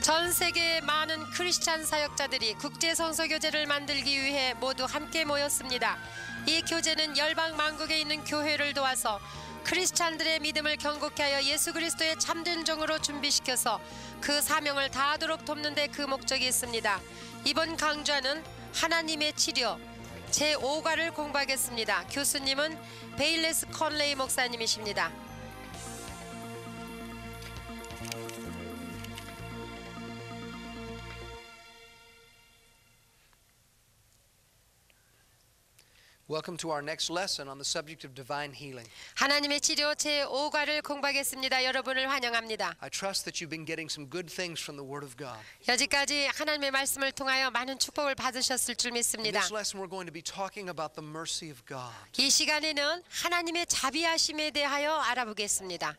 전 세계의 많은 크리스찬 사역자들이 국제 성서 교제를 만들기 위해 모두 함께 모였습니다. 이 교제는 열방 만국에 있는 교회를 도와서 크리스찬들의 믿음을 경고케 하여 예수 그리스도의 참된 종으로 준비시켜서 그 사명을 다하도록 돕는 데 그 목적이 있습니다. 이번 강좌는 하나님의 치료 제5과를 공부하겠습니다. 교수님은 베일레스 컨레이 목사님이십니다. Welcome to our next lesson on the subject of divine healing. 하나님의 치료 제5과를 공부하겠습니다. 여러분을 환영합니다. I trust that you've been getting some good things from the Word of God. 여지까지 하나님의 말씀을 통하여 많은 축복을 받으셨을 줄 In 믿습니다. this lesson we're going to be talking about the mercy of God. 이 시간에는 하나님의 자비하심에 대하여 알아보겠습니다.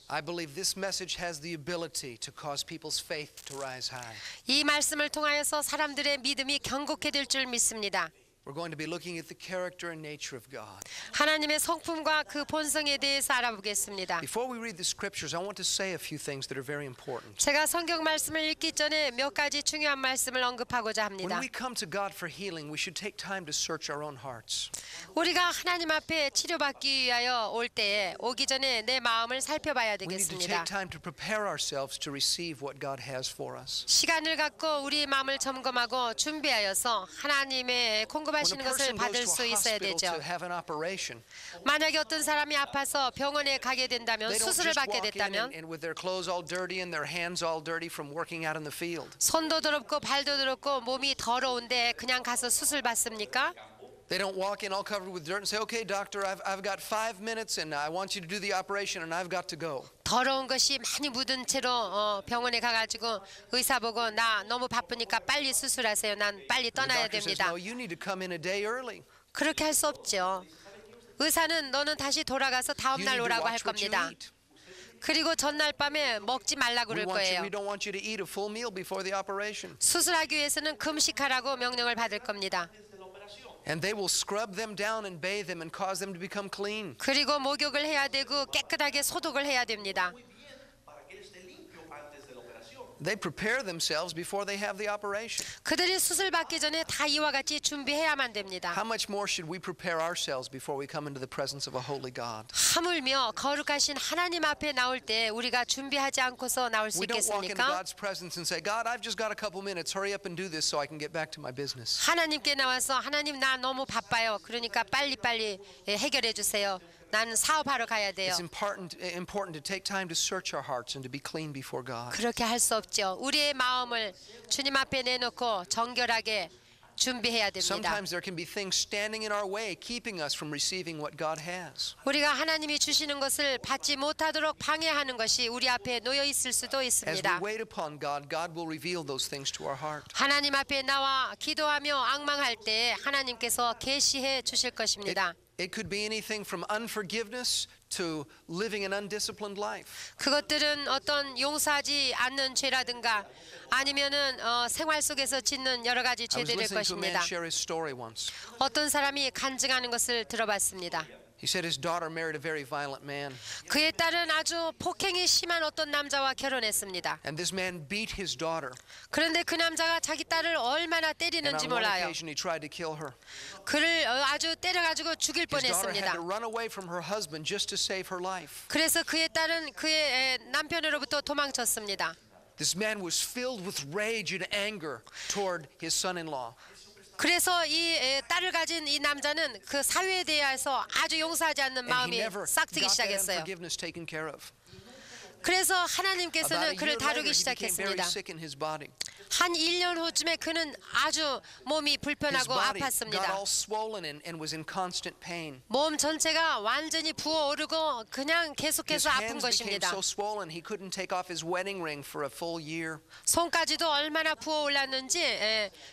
I believe this message has the ability to cause people's faith to rise high. 이 말씀을 통하여서 사람들의 믿음이 견고케 될 줄 믿습니다. We're going to be looking at the character and nature of God. 하나님의 성품과 그 본성에 대해서 알아보겠습니다. Before we read the scriptures, I want to say a few things that are very important. 제가 성경 말씀을 읽기 전에 몇 가지 중요한 말씀을 언급하고자 합니다. When we come to God for healing, we should take time to search our own hearts. 우리가 하나님 앞에 치료받기 위하여 올 때에 오기 전에 내 마음을 살펴봐야 We need to 되겠습니다. take time to prepare ourselves to receive what God has for us. 시간을 갖고 우리 마음을 점검하고 준비하여서 하나님의 When a 공급하시는 것을 person 받을 goes 수 to a 있어야 hospital 되죠. to have an operation, 만약에 어떤 사람이 아파서 병원에 가게 된다면 they don't 수술을 just 받게 walk in 됐다면 and with their clothes all dirty and their hands all dirty from working out in the field. 손도 더럽고 발도 더럽고 몸이 더러운데 그냥 가서 수술 받습니까? They don't walk in all covered with dirt and say, "Okay, doctor, I've got 5 minutes and I want you to do the operation and I've got to go." 더러운 것이 많이 묻은 채로 병원에 가가지고 의사 보고 나 너무 바쁘니까 빨리 수술하세요. 난 빨리 The 떠나야 doctor says, 됩니다. "No, you need to come in a day early. 그렇게 할 수 없죠. 의사는 너는 다시 돌아가서 다음 You 날 need to 오라고 할 watch what you 겁니다. eat. 그리고 전날 밤에 먹지 말라 그럴 거예요. We don't want you to eat a full meal before the operation." 수술하기 위해서는 금식하라고 명령을 받을 겁니다. And they will scrub them down and bathe them and cause them to become clean. 그리고 목욕을 해야 되고 깨끗하게 소독을 해야 됩니다. They prepare themselves before they have the operation. 그들이 수술 받기 전에 다 이와 같이 준비해야만 됩니다. How much more should we prepare ourselves before we come into the presence of a holy God? 하물며 거룩하신 하나님 앞에 나올 때 우리가 준비하지 않고서 나올 수 We don't walk into 있겠습니까? God's presence and say, "God, I've just got a couple minutes. Hurry up and do this so I can get back to my business." 하나님께 나와서 하나님 나 너무 바빠요. 그러니까 빨리빨리 해결해 주세요. 나는 사업하러 가야 돼요. It's important to take time to search our hearts and to be clean before God. 그렇게 할 수 없죠. 우리의 마음을 주님 앞에 내놓고 정결하게 준비해야 됩니다. Sometimes there can be things standing in our way, keeping us from receiving what God has. 우리가 하나님이 주시는 것을 받지 못하도록 방해하는 것이 우리 앞에 놓여 있을 수도 As we 있습니다. wait upon God, God will reveal those things to our heart. 하나님 앞에 나와 기도하며 앙망할 때 하나님께서 계시해 주실 것입니다. It could be anything from unforgiveness to living an undisciplined life. 그것들은 어떤 용서하지 않는 죄라든가 아니면은 생활 속에서 짓는 여러 가지 I was 죄들일 listening to a man 것입니다. share his story once. 어떤 사람이 간증하는 것을 들어봤습니다. He said his daughter married a very violent man, 그의 딸은 아주 폭행이 심한 어떤 남자와 결혼했습니다. and this man beat his daughter. 그런데 그 남자가 자기 딸을 얼마나 And 때리는지 on one 몰라요. occasion he tried to kill her. 그를 아주 때려가지고 죽일 His daughter had 뻔했습니다. to run away from her husband just to save her life. 그래서 그의 딸은 그의 남편으로부터 도망쳤습니다. This man was filled with rage and anger toward his son-in-law. 그래서 이 딸을 가진 이 남자는 그 사회에 대해서 아주 용서하지 않는 And he 마음이 never 싹트기 got that 시작했어요. unforgiveness taken care of. 그래서 About 하나님께서는 a year 그를 later, 다루기 he became very 시작했습니다. sick in his body. 한 1년 후쯤에 그는 아주 몸이 His 불편하고 body got 아팠습니다. all swollen and was in constant pain. 몸 전체가 완전히 부어오르고 그냥 His 계속해서 아픈 hands became 것입니다. so swollen he couldn't take off his wedding ring for a full year. 손까지도 얼마나 부어올랐는지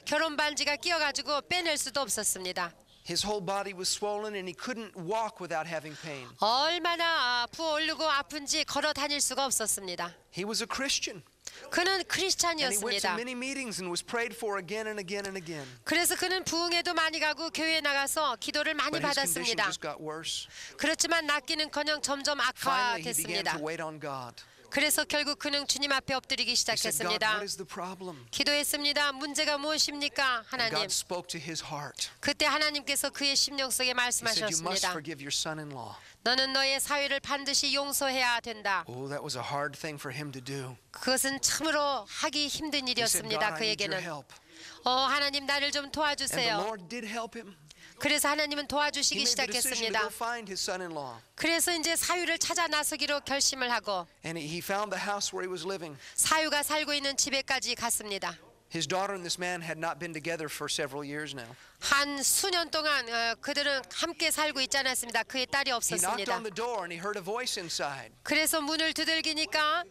결혼 반지가 끼어가지고 빼낼 수도 없었습니다. His whole body was swollen and he couldn't walk without having pain. 얼마나 부어오르고 아픈지 걸어 다닐 수가 없었습니다. He was a Christian. 그는 And he went to 크리스찬이었습니다. many meetings and was prayed for again and again and again. 그래서 그는 부흥회도 많이 가고 교회에 나가서 기도를 많이 But his condition 받았습니다. just got worse. 그렇지만 낫기는커녕 점점 Finally, he began 악화됐습니다. to wait on God. 그래서 결국 그는 주님 앞에 엎드리기 He said, God, 시작했습니다. what is the problem? 기도했습니다. 문제가 무엇입니까? And 하나님. God spoke to his heart. 그때 하나님께서 그의 심령 속에 He said, you must 말씀하셨습니다. forgive your son-in-law. 너는 너의 사위를 반드시 용서해야 된다. Oh, that was a hard thing for him to do. 그것은 참으로 하기 힘든 He said, God, 일이었습니다. I need your 그에게는. help. 하나님 나를 좀 And the 도와주세요. Lord did help him. 그래서 하나님은 He 도와주시기 made the decision to 시작했습니다. go find his son-in-law. 그래서 이제 사유를 찾아 나서기로 결심을 하고 And he found the house where he was living. 사유가 살고 있는 집에까지 갔습니다. His daughter and this man had not been together for several years now. 한 수년 동안 그들은 함께 살고 있지 않았습니다. 그의 딸이 He knocked 없었습니다. on the door and he heard a voice inside. 그래서 문을 두들기니까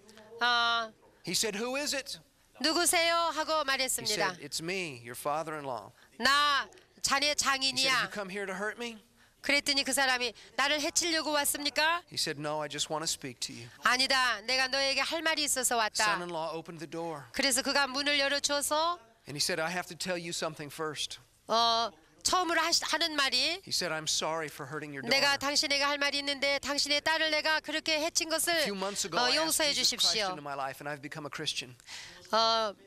He said, who is it? 누구세요? 하고 He 말했습니다. said, it's me, your father-in-law. 나 자네 He said, have you 장인이야. come here to hurt me? 그랬더니 그 사람이 나를 해치려고 왔습니까? He said, no, I just want to speak to you. 아니다. 내가 너에게 할 말이 있어서 왔다. Son-in-law opened the door. 그래서 그가 문을 열어줘서 And he said, I have to tell you something first. 처음으로 하는 말이 He said, I'm sorry for hurting your 내가 daughter. 당신에게 할 말이 있는데 당신의 딸을 내가 그렇게 해친 A 것을 few months ago, I asked 용서해 Jesus Christ 주십시오. into my life and I've become a Christian.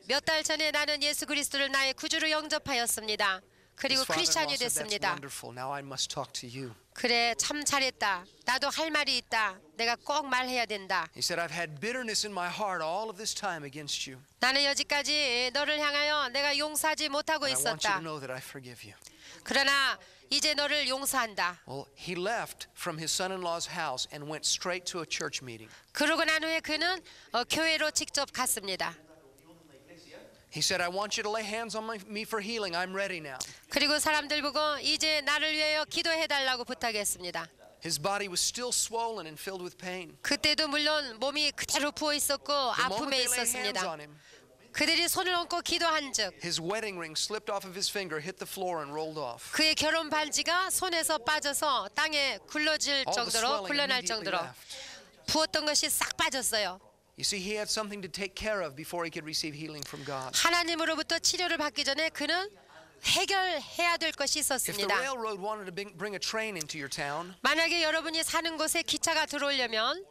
몇 달 전에 나는 예수 그리스도를 나의 구주로 영접하였습니다. 그리고 His father-in-law 크리스찬이 said, that's 됐습니다. wonderful. Now I must talk to you. 그래 참 잘했다. 나도 할 말이 있다. 내가 꼭 말해야 된다. He said, I've had bitterness in my heart all of this time against you. 나는 여지까지 너를 향하여 내가 용서하지 못하고 And I want you 있었다. to know that I forgive you. 그러나 이제 너를 용서한다. Well, he left from his son-in-law's house and went straight to a church meeting. 그러고 난 후에 그는 교회로 직접 갔습니다. He said, I want you to lay hands on me for healing. I'm ready now. 그리고 사람들 보고 이제 나를 위하여 기도해달라고 부탁했습니다. His body was still swollen and filled with pain. 그때도 물론 몸이 그대로 부어 있었고 The moment 아픔에 they laid hands 있었습니다. on him, 그들이 손을 얹고 기도한즉 his wedding ring slipped off of his finger, hit the floor, and rolled off. 그의 결혼 반지가 손에서 빠져서 땅에 굴러질 All the 정도로 swelling 굴러날 immediately 정도로 left. 부었던 것이 싹 빠졌어요. You see, he had something to take care of before he could receive healing from God. 하나님으로부터 치료를 받기 전에 그는 해결해야 될 것이 If the 있었습니다. railroad wanted to bring a train into your town, 만약에 여러분이 사는 곳에 기차가 들어오려면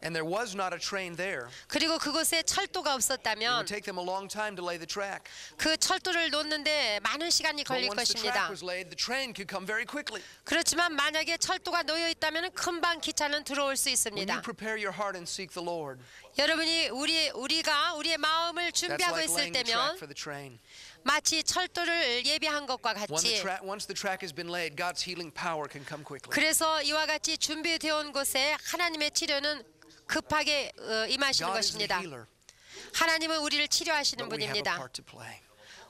and there was not a train there, 그리고 그곳에 철도가 it 없었다면 would take them a long time to lay the track. 그 철도를 놓는데 많은 시간이 But 걸릴 once the track 것입니다. was laid, the train could come very quickly. 그렇지만 만약에 철도가 놓여 있다면 금방 기차는 들어올 수 When 있습니다. you prepare your heart and seek the Lord, 여러분이 우리가 우리의 마음을 that's 준비하고 like 있을 laying the track 때면 for the train. 마치 철도를 예비한 것과 Once 같이 the track has been laid, God's healing power can come quickly. 그래서 이와 같이 준비되어 온 곳에 하나님의 치료는 급하게 임하시는 God is the 것입니다. healer, 하나님은 우리를 치료하시는 but we have a 분입니다. part to play.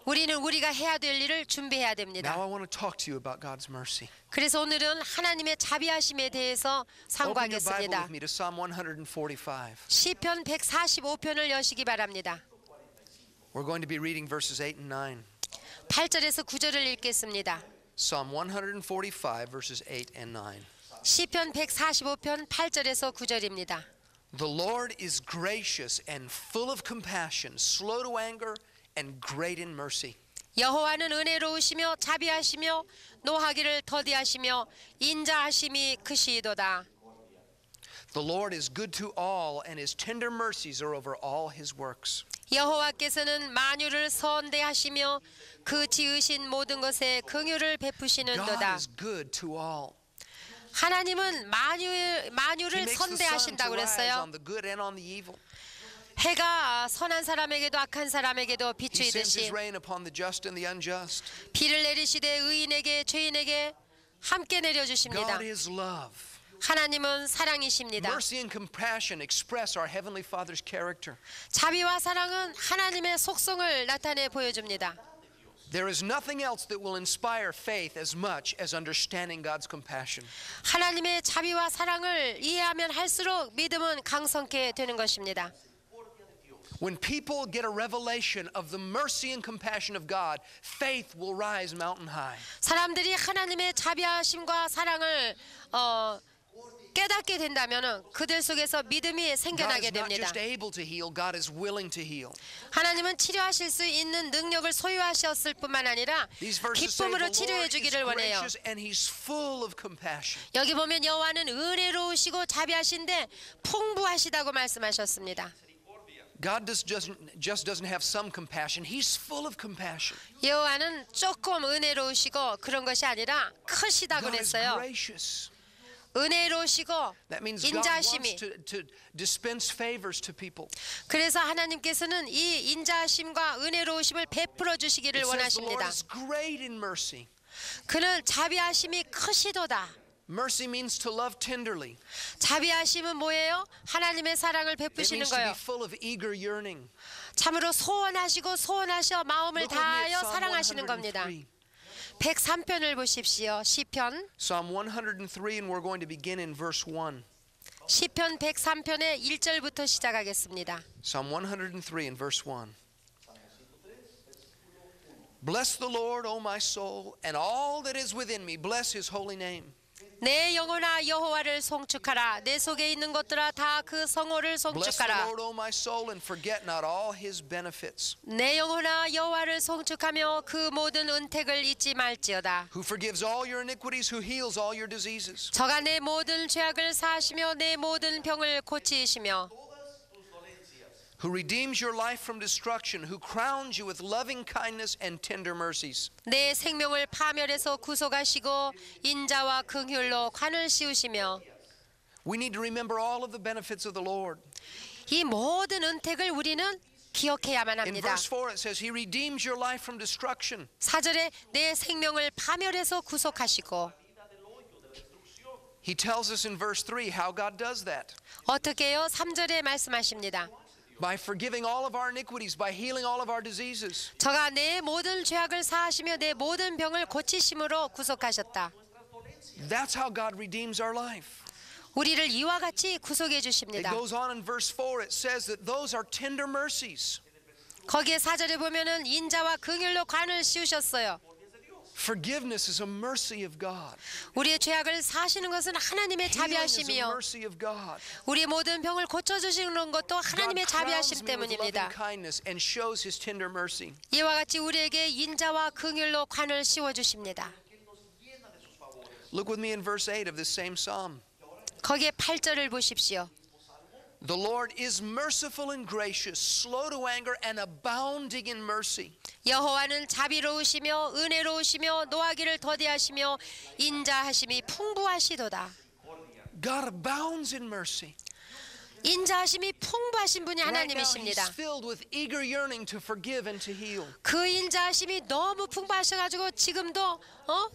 우리는 우리가 해야 될 일을 준비해야 됩니다. Now I want to talk to you about God's mercy. 그래서 오늘은 하나님의 자비하심에 대해서 Open your Bible 상고하겠습니다. with me to Psalm 145. 시편 145편을 여시기 바랍니다. We're going to be reading verses 8 and 9. 8절에서 9절을 읽겠습니다. Psalm 145 verses 8 and 9. 시편 145편 8절에서 9절입니다. The Lord is gracious and full of compassion, slow to anger and great in mercy. 여호와는 은혜로우시며 자비하시며 노하기를 더디하시며 인자하심이 크시도다. The Lord is good to all and his tender mercies are over all his works. 여호와께서는 만유를 선대하시며 그 지으신 모든 것에 긍휼을 God 베푸시는도다. is good to all. 하나님은 He 만유를 makes the sun to 선대하신다고 rise 그랬어요. on the good and on the evil. 해가 선한 사람에게도 악한 사람에게도 He sends 비추이듯이 his rain upon the just and the unjust. 비를 내리시되 의인에게 죄인에게 함께 내려주십니다. God is love. 하나님은 사랑이십니다. Mercy and compassion express our heavenly Father's character. 자비와 사랑은 하나님의 속성을 나타내 보여줍니다. There is nothing else that will inspire faith as much as understanding God's compassion. 하나님의 자비와 사랑을 이해하면 할수록 믿음은 강성케 되는 것입니다. When people get a revelation of the mercy and compassion of God, faith will rise mountain high. 사람들이 하나님의 자비하심과 사랑을 깨닫게 된다면 그들 속에서 믿음이 God is 생겨나게 not 됩니다. just able to heal, God is willing to heal. 하나님은 치료하실 수 있는 능력을 소유하셨을 뿐만 아니라 These verses say 기쁨으로 the 치료해 Lord is 주기를 원해요. gracious and He's full of compassion. 여기 보면 여호와는 은혜로우시고 자비하신데 풍부하시다고 말씀하셨습니다. God just doesn't have some compassion. He's full of compassion. 여호와는 조금 은혜로우시고 그런 것이 아니라 크시다고 God is 그랬어요. gracious. 은혜로우시고 That means God wants 인자하심이. to dispense favors to people. 그래서 하나님께서는 이 인자하심과 은혜로우심을 베풀어 주시기를 It says the Lord 원하십니다. is great in mercy. 그는 자비하심이 크시도다. Mercy means to love tenderly. 자비하심은 뭐예요? 하나님의 사랑을 It 베푸시는 means to be 거예요. full of eager yearning. 참으로 소원하셔 마음을 Look with me at 다하여 Psalm 사랑하시는 겁니다. 103. 103편을 보십시오. 시편 Psalm 103, and we're going to begin in verse 1. 시편 103편의 1절부터 시작하겠습니다. Psalm 103 and verse 1. Bless the Lord, O my soul, and all that is within me. Bless His holy name. 내 영혼아 여호와를 송축하라. 내 속에 있는 것들아 다 그 성호를 Bless the 송축하라. Lord, O my soul, and forget not all His benefits. 내 영혼아 여호와를 송축하며 그 모든 은택을 잊지 말지어다. Who forgives all your iniquities, who heals all your diseases. 저가 내 모든 죄악을 사하시며 내 모든 병을 고치시며 Who redeems your life from destruction, who crowns you with loving kindness and tender mercies. 내 생명을 파멸에서 구속하시고 인자와 긍휼로 관을 씌우시며 We need to remember all of the benefits of the Lord. 이 모든 은택을 우리는 기억해야만 In 합니다. verse 4 it says, He redeems your life from destruction. 4절에 내 생명을 파멸에서 구속하시고 He tells us in verse 3 how God does that. 어떻게 해요? 3절에 말씀하십니다. By forgiving all of our iniquities, by healing all of our diseases. 저가 내 모든 죄악을 사하시며 내 모든 병을 고치심으로 구속하셨다. That's how God redeems our life. 우리를 이와 같이 구속해 It 주십니다. goes on in verse 4, it says that those are tender mercies. 거기에 4절에 보면은 인자와 긍휼로 관을 씌우셨어요. Forgiveness is a mercy of God. 우리의 죄악을 사시는 것은 하나님의 Healing is a 자비하심이요. mercy of God. 우리의 모든 병을 고쳐주시는 것도 God 하나님의 crowns 자비하심 me with loving 때문입니다. kindness and shows His tender mercy. 이와 같이 우리에게 인자와 긍휼로 관을 씌워주십니다. Look with me in verse 8 of this same psalm. 거기에 8절을 보십시오. The Lord is merciful and gracious, slow to anger and abounding in mercy. 여호와는 자비로우시며 은혜로우시며 노하기를 더디하시며 인자하심이 풍부하시도다. God abounds in mercy. 인자하심이 풍부하신 분이 Right now, He's 하나님이십니다. filled with eager yearning to forgive and to heal. 그 인자하심이 너무 풍부하셔가지고 지금도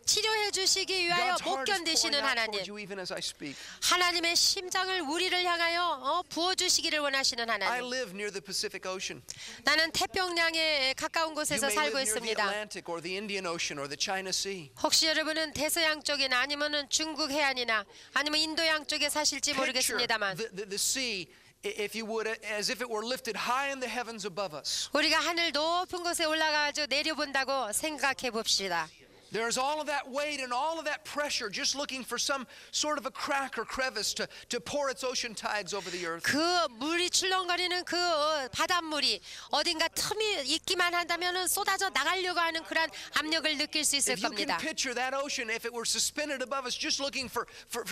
치료해 주시기 위하여 God's 못 heart is pouring 견디시는 out 하나님. toward you even as I speak. 하나님의 심장을 우리를 향하여 부어주시기를 원하시는 I 하나님. live near the Pacific Ocean. 나는 태평양에 가까운 You 곳에서 may 살고 live near the 있습니다. Atlantic or the Indian Ocean or the China Sea. 혹시 여러분은 대서양 쪽이나 아니면은 중국 해안이나 아니면 인도양 쪽에 사실지 Picture 모르겠습니다만 the sea, if you would, as if it were lifted high in the heavens above us. 우리가 하늘 높은 곳에 올라가서 내려본다고 생각해 봅시다. There's all of that weight and all of that pressure just looking for some sort of a crack or crevice to pour its ocean tides over the earth. 그 물이 출렁거리는 그 바닷물이 어딘가 틈이 있기만 한다면은 쏟아져 나가려고 하는 그런 압력을 느낄 수 있을 If you can 겁니다. picture that ocean, if it were suspended above us, just looking for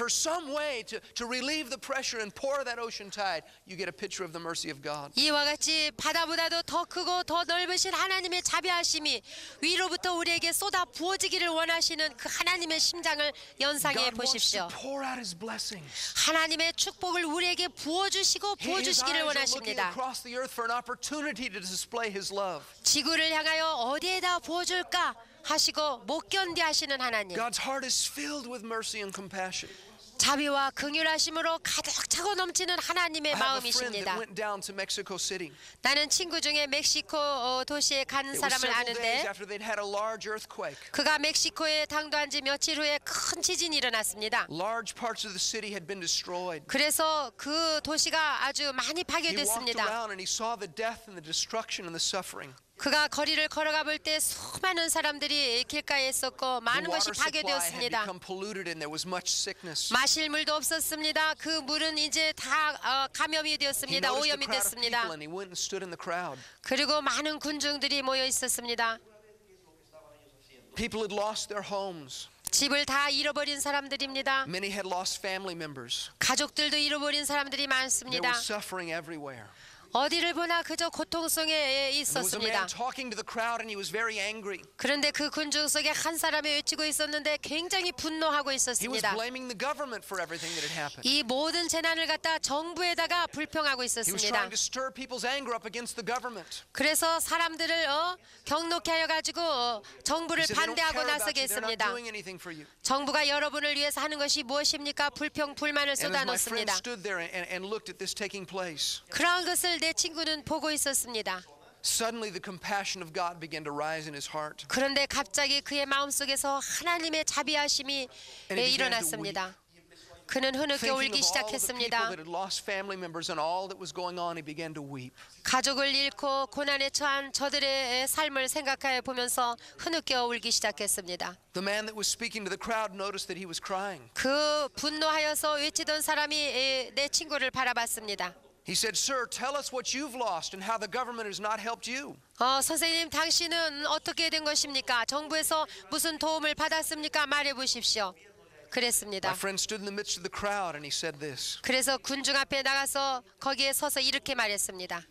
some way to relieve the pressure and pour that ocean tide, you get a picture of the mercy of God. 이와 같이 바다보다도 더 크고 더 넓으신 하나님의 자비하심이 위로부터 우리에게 쏟아 부어지기를 원하시는 그 하나님의 심장을 연상해 God wants 보십시오. to pour out His blessings. 하나님의 축복을 우리에게 부어주시고 His eyes 부어주시기를 are looking 원하십니다. across the earth for an opportunity to display His love. 지구를 향하여 어디에다 부어줄까 하시고 못 견디 하시는 하나님. God's heart is filled with mercy and compassion. 자비와 긍휼하심으로 가득 차고 넘치는 하나님의 I have a friend that 마음이십니다. went down to Mexico City. 나는 친구 중에 멕시코 도시에 간 It was 사람을 several days 아는데 after they'd had a large earthquake. 그가 멕시코에 당도한 지 며칠 후에 큰 지진이 일어났습니다. Large parts of the city had been destroyed. 그래서 그 도시가 아주 많이 He walked 파괴됐습니다. around and he saw the death and the destruction and the suffering. 그가 거리를 걸어가 볼 때 수많은 사람들이 길가에 있었고 The 많은 것이 water supply had 파괴되었습니다. become polluted and there was much sickness. 마실 물도 없었습니다. 그 물은 이제 다 감염이 He 되었습니다. noticed 오염이 the crowd of 됐습니다. people and he went and stood in the crowd. 그리고 많은 군중들이 모여 있었습니다. People had lost their homes. 집을 다 잃어버린 사람들입니다. Many had lost family members. 가족들도 잃어버린 사람들이 There 많습니다. was suffering everywhere. 어디를 보나 그저 고통 속에 There was a 있었습니다. man talking to the crowd and he was very angry. 그런데 그 군중 속에 한 사람이 외치고 있었는데 굉장히 분노하고 He was 있었습니다. blaming the government for everything that had happened. 이 모든 재난을 갖다 정부에다가 불평하고 He was 있었습니다. trying to stir people's anger up against the government. 그래서 사람들을 경록케 하여 가지고 정부를 He said, they don't care 반대하고 about 나서게 you. They're not 했습니다. doing anything for you. 정부가 여러분을 위해서 하는 것이 무엇입니까? 불평 불만을 And as my friend 쏟아놓습니다. stood there and looked at this taking place, 그러한 것을 내 친구는 보고 있었습니다. suddenly the compassion of God began to rise in his heart. 그런데 갑자기 그의 마음속에서 하나님의 자비하심이 And he began to 일어났습니다. 그는 흐느껴 Thinking 울기 of all of the people 시작했습니다. that had lost family members and all that was going on, he began to weep. 가족을 잃고 고난에 처한 저들의 삶을 생각하여 보면서 흐느껴 울기 시작했습니다. The man that was speaking to the crowd noticed that he was crying. 그 분노하여서 외치던 사람이 내 친구를 바라봤습니다. He said, "Sir, tell us what you've lost and how the government has not helped you." 선생님, 당신은 어떻게 된 것입니까? 정부에서 무슨 도움을 받았습니까? 말해 보십시오. 그랬습니다. My friend stood in the midst of the crowd and he said this. 그래서 군중 앞에 나가서 거기에 서서 이렇게 말했습니다.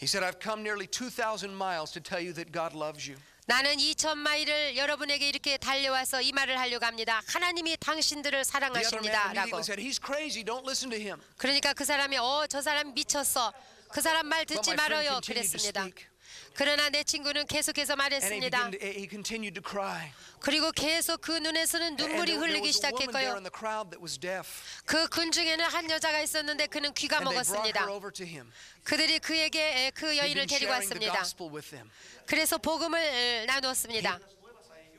He said, "I've come nearly 2,000 miles to tell you that God loves you." 나는 2,000마일을 여러분에게 이렇게 달려와서 이 말을 하려고 합니다. 하나님이 당신들을 The other man 사랑하십니다. immediately 라고. said, "He's crazy. Don't listen to him." 그러니까 그 사람이 저 사람 미쳤어. 그 사람 말 But 듣지 my friend 말아요. continued to 그랬습니다. speak. 그러나 내 친구는 계속해서 And 말했습니다. he continued to cry. 그리고 계속 그 눈에서는 And 눈물이 there 흘리기 was a woman there 시작했고요. in the crowd that was deaf. 그 군중에는 한 여자가 있었는데 그는 귀가 And they brought 먹었습니다. her over to him. 그들이 그에게 그 He'd 여인을 been 데리고 sharing the 왔습니다. gospel with them. 그래서 복음을 나누었습니다.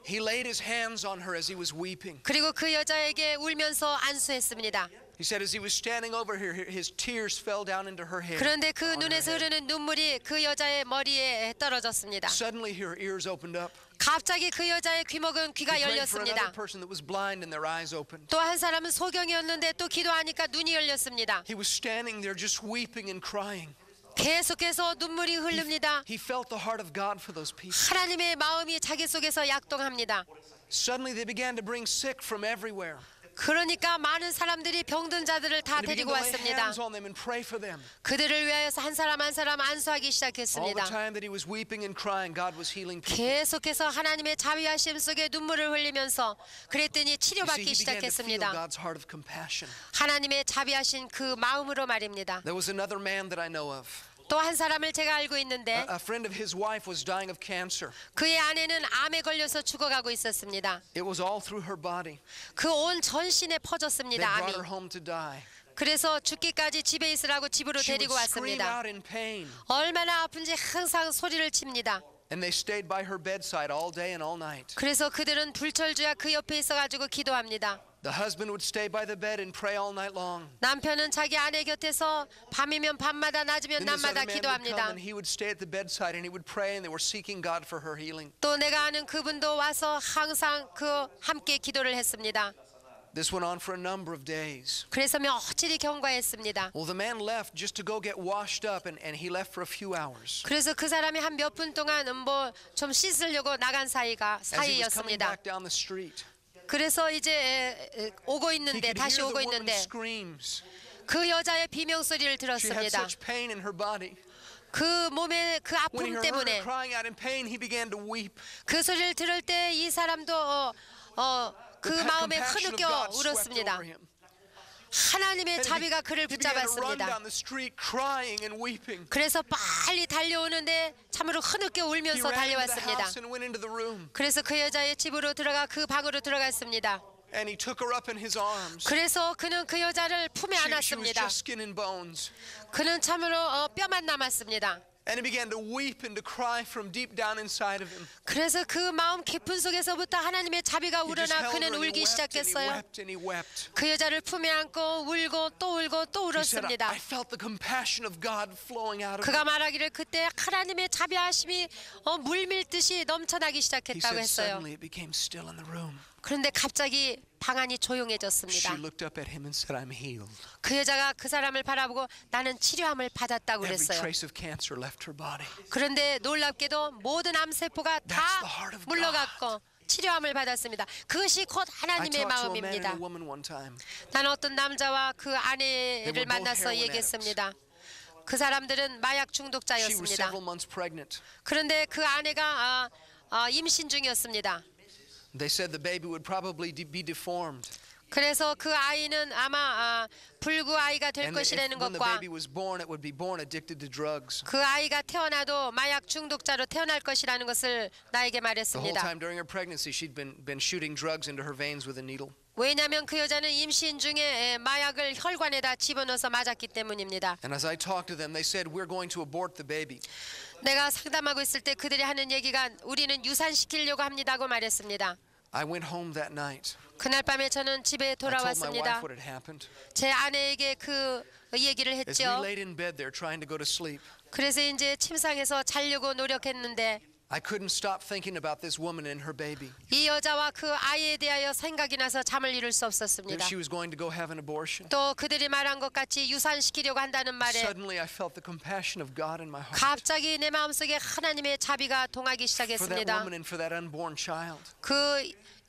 He laid his hands on her as he was weeping. 그리고 그 여자에게 울면서 안수했습니다. He said as he was standing over here, his tears fell down into her hair. 그런데 그 on her 눈에서 head. 흐르는 눈물이 그 여자의 머리에 떨어졌습니다. Suddenly her ears opened up. 갑자기 그 여자의 귀목은 귀가 He prayed for another 열렸습니다. person that was blind and their eyes opened. 또 한 사람은 소경이었는데 또 기도하니까 눈이 열렸습니다. He was standing there just weeping and crying. 계속해서 눈물이 흐릅니다. He felt the heart of God for those people. 하나님의 마음이 자기 속에서 약동합니다. Suddenly they began to bring sick from everywhere. 그러니까 많은 사람들이 병든 자들을 다 And he began 데리고 to lay 왔습니다. hands on them and pray for them. 그들을 위하여서 한 사람 한 사람 안수하기 All the 시작했습니다. time that he was weeping and crying, God was healing people. 계속해서 하나님의 자비하심 속에 눈물을 흘리면서 그랬더니 You see, 치료받기 he began to feel 시작했습니다. God's heart of compassion. 하나님의 자비하신 그 마음으로 말입니다. There was another man that I know of. 또 한 사람을 제가 알고 있는데 A friend of his wife was dying of cancer. 그의 아내는 암에 걸려서 죽어가고 있었습니다. It was all through her body. 그 온 전신에 They 퍼졌습니다. brought 암이. her home to die. 그래서 죽기까지 집에 있으라고 집으로 She would 데리고 scream 왔습니다. out in pain. 얼마나 아픈지 항상 소리를 칩니다. And they stayed by her bedside all day and all night. 그래서 그들은 불철주야 그 옆에 있어가지고 기도합니다. The husband would stay by the bed and pray all night long. 남편은 자기 아내 곁에서 밤이면 밤마다 낮이면 Then this other 낮마다 man would come 기도합니다. and he would stay at the bedside and he would pray and they were seeking God for her healing. 또 내가 아는 그분도 와서 항상 함께 기도를 했습니다. This went on for a number of days. 그래서 며칠이 경과했습니다. Well, the man left just to go get washed up and he left for a few hours. 그래서 그 사람이 한 몇 분 동안 좀 씻으려고 나간 As he was coming 사이였습니다. back down the street, 그래서 이제 오고 he 있는데 could 다시 hear 오고 the woman's 있는데 screams. 그 여자의 비명 소리를 She had 들었습니다. such pain in her body. 그 몸의 그 When he 아픔 heard her 때문에 crying out in pain, he began to weep. 그 소리를 들을 때 이 사람도 그 The 마음에 compassion of 흐느껴 God swept 울었습니다. over him. 하나님의 And 자비가 그를 he began to run 붙잡았습니다. down the street crying and weeping. 그래서 빨리 달려오는데 참으로 흐느껴 He 울면서 ran into the 달려왔습니다. house and went into the room. 그래서 그 여자의 집으로 그 방으로 들어갔습니다. And he took her up in his arms. 그래서 그는 그 여자를 품에 She was 안았습니다. just skin and bones. 그는 참으로 뼈만 남았습니다. And he began to weep and to cry from deep down inside of him. 그래서 그 마음 깊은 속에서부터 하나님의 자비가 He just 우러나 held her 그는 and he 울기 wept and he 시작했어요. wept and he wept. 그 여자를 품에 안고 울고 또 울고 또 He said, 울었습니다. I felt the compassion of God flowing out of 그가 me. 말하기를 그때 하나님의 자비하심이 물밀듯이 넘쳐나기 He 시작했다고 said 했어요. suddenly it became still in the room. 그런데 갑자기 방안이 She 조용해졌습니다. looked up at him and said, I'm healed. 그 여자가 그 사람을 바라보고 나는 치료함을 받았다고 Every 그랬어요. trace of cancer left her body. 그런데 놀랍게도 모든 암세포가 다 That's the heart of God. 물러갔고 치료함을 받았습니다. 그것이 곧 I 하나님의 talked to a man and 마음입니다. a woman one time. 나는 어떤 남자와 그 They 아내를 were both 만나서 heroin 얘기했습니다. 그 사람들은 마약 She was 중독자였습니다. several months pregnant. 그런데 그 아내가 임신 중이었습니다. They said the baby would probably be deformed. 그래서 그 아이는 아마 불구 아이가 될 And 것이라는 when the 것과 baby was born, it would be born addicted to drugs. 그 아이가 태어나도 마약 중독자로 태어날 것이라는 것을 나에게 The whole 말했습니다. time during her pregnancy, she'd been shooting drugs into her veins with a needle. 왜냐하면 그 여자는 임신 중에 마약을 혈관에다 집어넣어서 맞았기 때문입니다. And as I talked to them, they said, we're going to abort the baby. 내가 상담하고 있을 때 그들이 하는 얘기가 우리는 유산시키려고 합니다고 말했습니다. I went home that night. 그날 밤에 저는 집에 I told my wife 돌아왔습니다. what had happened. 제 아내에게 그 얘기를 As we 했죠. laid in bed there trying to go to sleep, 그래서 이제 침상에서 자려고 노력했는데 I couldn't stop thinking about this woman and her baby. 이 여자와 그 아이에 대하여 생각이 나서 잠을 이룰 수 That 없었습니다. she was going to go have an abortion. 또 그들이 말한 것 같이 유산시키려고 한다는 말에 Suddenly I felt the compassion of God in my heart 갑자기 내 마음속에 하나님의 자비가 동하기 for that 시작했습니다. woman and for that unborn child.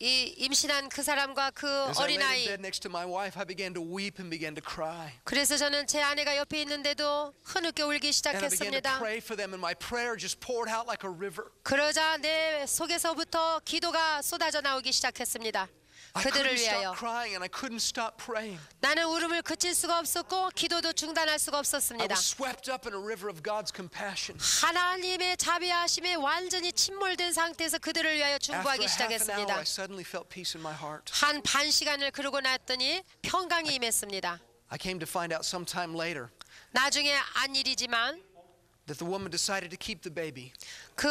이 임신한 그 사람과 그 As I laid in 어린아이. bed next to my wife, I began to weep and began to cry. 그래서 저는 제 아내가 옆에 있는데도 흐느껴 울기 And I began to 시작했습니다. pray for them, and my prayer just poured out like a river. 그러자 내 속에서부터 기도가 쏟아져 나오기 시작했습니다. I 그들을 couldn't 위하여. stop crying and I couldn't stop praying. 나는 울음을 그칠 수가 없었고 기도도 중단할 수가 I 없었습니다. was swept up in a river of God's compassion. 하나님의 자비하심에 완전히 침몰된 상태에서 그들을 위하여 After 중보하기 a half an hour, 시작했습니다. I suddenly felt peace in my heart. 한 반 시간을 그러고 났더니 평강이 임했습니다. I came to find out sometime later 나중에 안 일이지만 that the woman decided to keep the baby. 그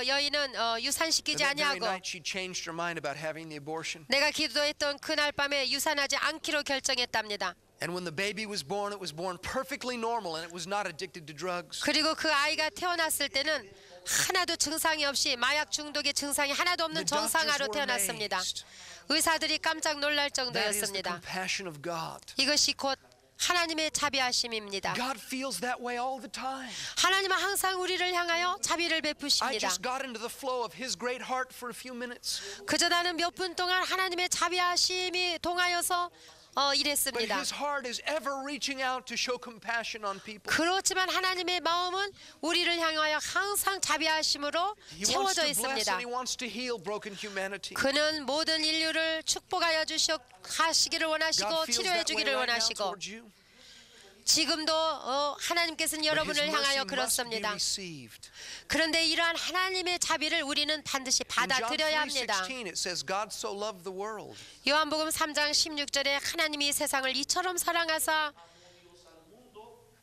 여인은 유산시키지 That very 아니하고 night she changed her mind about having the abortion. 내가 기도했던 그날 밤에 유산하지 않기로 결정했답니다. And when the baby was born, it was born perfectly normal and it was not addicted to drugs. 그리고 그 아이가 태어났을 때는 하나도 증상이 없이 마약 중독의 증상이 하나도 없는 The doctors 정상아로 were 태어났습니다. amazed. 의사들이 깜짝 놀랄 That is the 정도였습니다. compassion of God. 이것이 곧 하나님의 자비하심입니다. God feels that way all the time. 하나님은 항상 우리를 향하여 자비를 I 베푸십니다. just got into the flow of His great heart for a few minutes. 그저 나는 몇 분 동안 하나님의 자비하심이 동하여서 But 일했습니다. His heart is ever reaching out to show compassion on people. 그렇지만 하나님의 마음은 우리를 향하여 항상 자비하심으로 He wants 채워져 to bless 있습니다. and He wants to heal broken humanity. 그는 모든 인류를 축복하여 하시기를 원하시고 God feels 치료해 that way 주기를 right now 원하시고 towards you. 지금도 하나님께서는 But His 여러분을 mercy 향하여 must be 그렇습니다. received. 그런데 이러한 하나님의 자비를 우리는 반드시 In John 받아들여야 합니다. 3:16 it says God so loved the world 요한복음 3장 16절에 하나님이 세상을 이처럼 사랑하사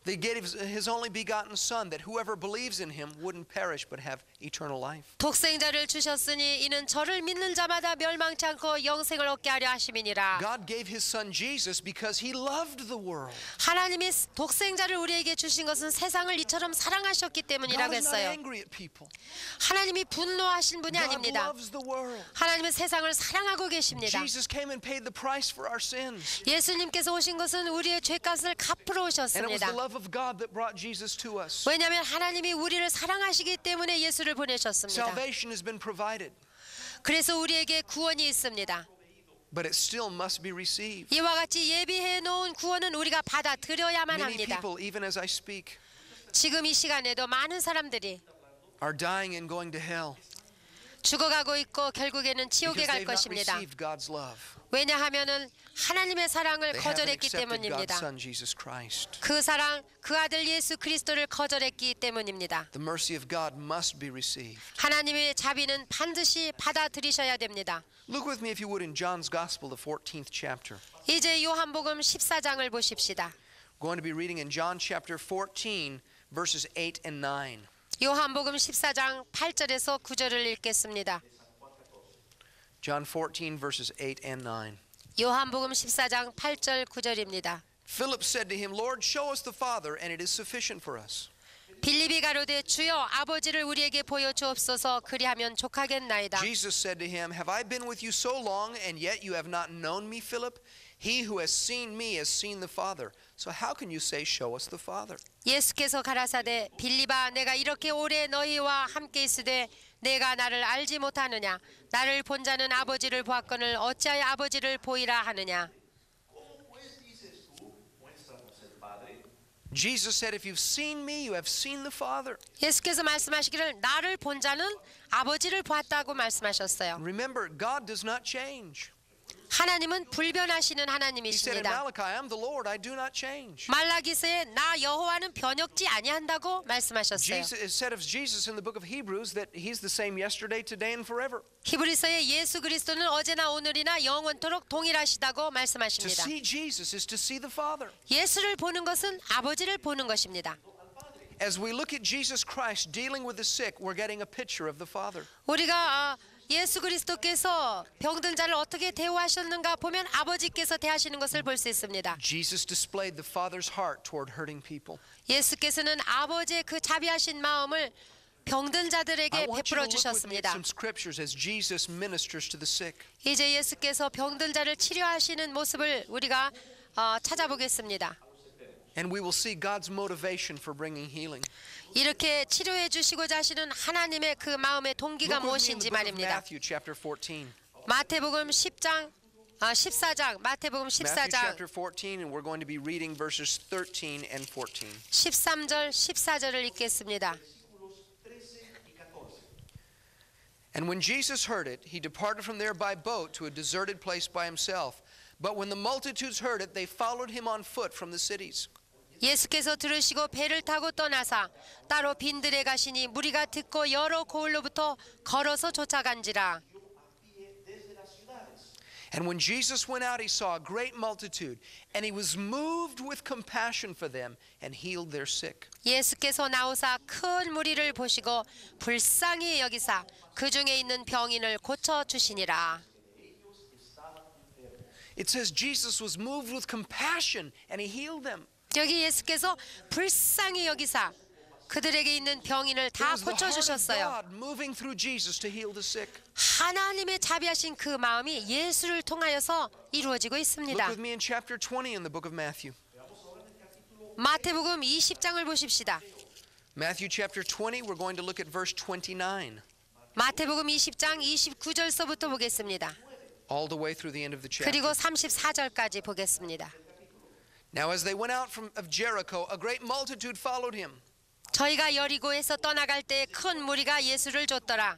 that He gave His only begotten Son, that whoever believes in Him wouldn't perish but have eternal life. 독생자를 주셨으니 이는 저를 믿는 자마다 멸망치 않고 영생을 얻게 하려 하심이니라. God gave His Son Jesus because He loved the world. 하나님이 독생자를 우리에게 주신 것은 세상을 이처럼 사랑하셨기 때문이라고 God is not 했어요. angry at people. 하나님이 분노하신 분이 God 아닙니다. loves the world. 하나님은 세상을 사랑하고 계십니다. Jesus came and paid the price for our sins. 예수님께서 오신 것은 우리의 죄값을 갚으러 And it was 오셨습니다. the love of God that brought Jesus to us. 왜냐하면 하나님이 우리를 사랑하시기 때문에 예수를 보내셨습니다. Salvation has been provided, 그래서 우리에게 구원이 있습니다. but it still must be received. 이와 같이 예비해 놓은 구원은 우리가 받아들여야만 Many 합니다. people, even as I speak, 지금 이 시간에도 많은 사람들이 are dying and going to hell 죽어가고 있고 결국에는 because 지옥에 갈 they've not 것입니다. received God's love. 왜냐하면은 하나님의 사랑을 They haven't 거절했기 accepted God's 때문입니다. Son, Jesus Christ. 그 사랑, 그 아들 예수 그리스도를 거절했기 때문입니다. The mercy of God must be received. 하나님의 자비는 반드시 받아들이셔야 됩니다. Look with me, if you would, in John's Gospel, the 14th chapter. 이제 요한복음 14장을 보십시다. We're going to be reading in John chapter 14, verses 8 and 9. 요한복음 14장 8절에서 9절을 읽겠습니다. John 14 verses 8 and 9. 요한복음 14장 8절 9절입니다. Philip said to him, Lord, show us the Father, and it is sufficient for us. 빌립이 가로되 주여 아버지를 우리에게 보여 주옵소서 그리하면 족하겠나이다. Jesus said to him, Have I been with you so long, and yet you have not known me, Philip? He who has seen me has seen the Father. So how can you say, Show us the Father? 예수께서 가라사대 빌립아 내가 이렇게 오래 너희와 함께 있으되 내가 나를 알지 못하느냐 나를 본 자는 아버지를 보았거늘 어찌하여 아버지를 보이라 하느냐. Jesus said, If you've seen me, you have seen the Father. 예수께서 말씀하시기를 나를 본 자는 아버지를 보았다고 말씀하셨어요. Remember, God does not change. 하나님은 불변하시는 He said in 하나님이십니다. Malachi, I'm the Lord, I do not change. 말라기서에 나 여호와는 변혁지 아니한다고 말씀하셨어요. It said of Jesus in the book of Hebrews that he's the same yesterday, today, and forever. 히브리서에 예수 그리스도는 어제나 오늘이나 영원토록 동일하시다고 To 말씀하십니다. see Jesus is to see the Father. 예수를 보는 것은 아버지를 보는 것입니다. As we look at Jesus Christ dealing with the sick, we're getting a picture of the Father. 우리가 예수 그리스도께서 병든 자를 어떻게 대우하셨는가 보면 아버지께서 대하시는 것을 볼 수 있습니다. Jesus displayed the Father's heart toward hurting people. 예수께서는 아버지의 그 자비하신 마음을 병든 I 자들에게 want you to 베풀어 look with me at 주셨습니다. some scriptures as Jesus ministers to the sick. 이제 예수께서 병든 자를 치료하시는 모습을 우리가 찾아보겠습니다. And we will see God's motivation for bringing healing. 이렇게 치료해 주시고자 하시는 하나님의 그 마음의 동기가 Look with me in the 무엇인지 book of 말입니다. Matthew chapter 14. 마태복음 14장 마태복음 Matthew 14장 chapter 14, and we're going to be reading verses 13 and 14. 13절 14절을 읽겠습니다. And when Jesus heard it, he departed from there by boat to a deserted place by himself. But when the multitudes heard it, they followed him on foot from the cities. 예수께서 들으시고 배를 타고 떠나사 따로 빈들에 가시니 무리가 듣고 여러 고을로부터 걸어서 쫓아간지라. And when Jesus went out, he saw a great multitude, and he was moved with compassion for them and healed their sick. 예수께서 나오사 큰 무리를 보시고 불쌍히 여기사 그 중에 있는 병인을 고쳐 주시니라. It says Jesus was moved with compassion and he healed them. 여기 예수께서 불쌍히 여기사 그들에게 있는 병인을 It 다 was the 고쳐 heart of 주셨어요. God moving through Jesus to heal the sick. 하나님의 자비하신 그 마음이 예수를 통하여서 이루어지고 Look 있습니다. with me in chapter 20 in the book of Matthew. 마태복음 20장을 보십시다. Matthew chapter 20, we're going to look at verse 29. 마태복음 20장 29절서부터 보겠습니다. All the way through the end of the chapter. 그리고 34절까지 보겠습니다. Now as they went out of Jericho, a great multitude followed him. 저희가 여리고에서 떠나갈 때 큰 무리가 예수를 쫓더라.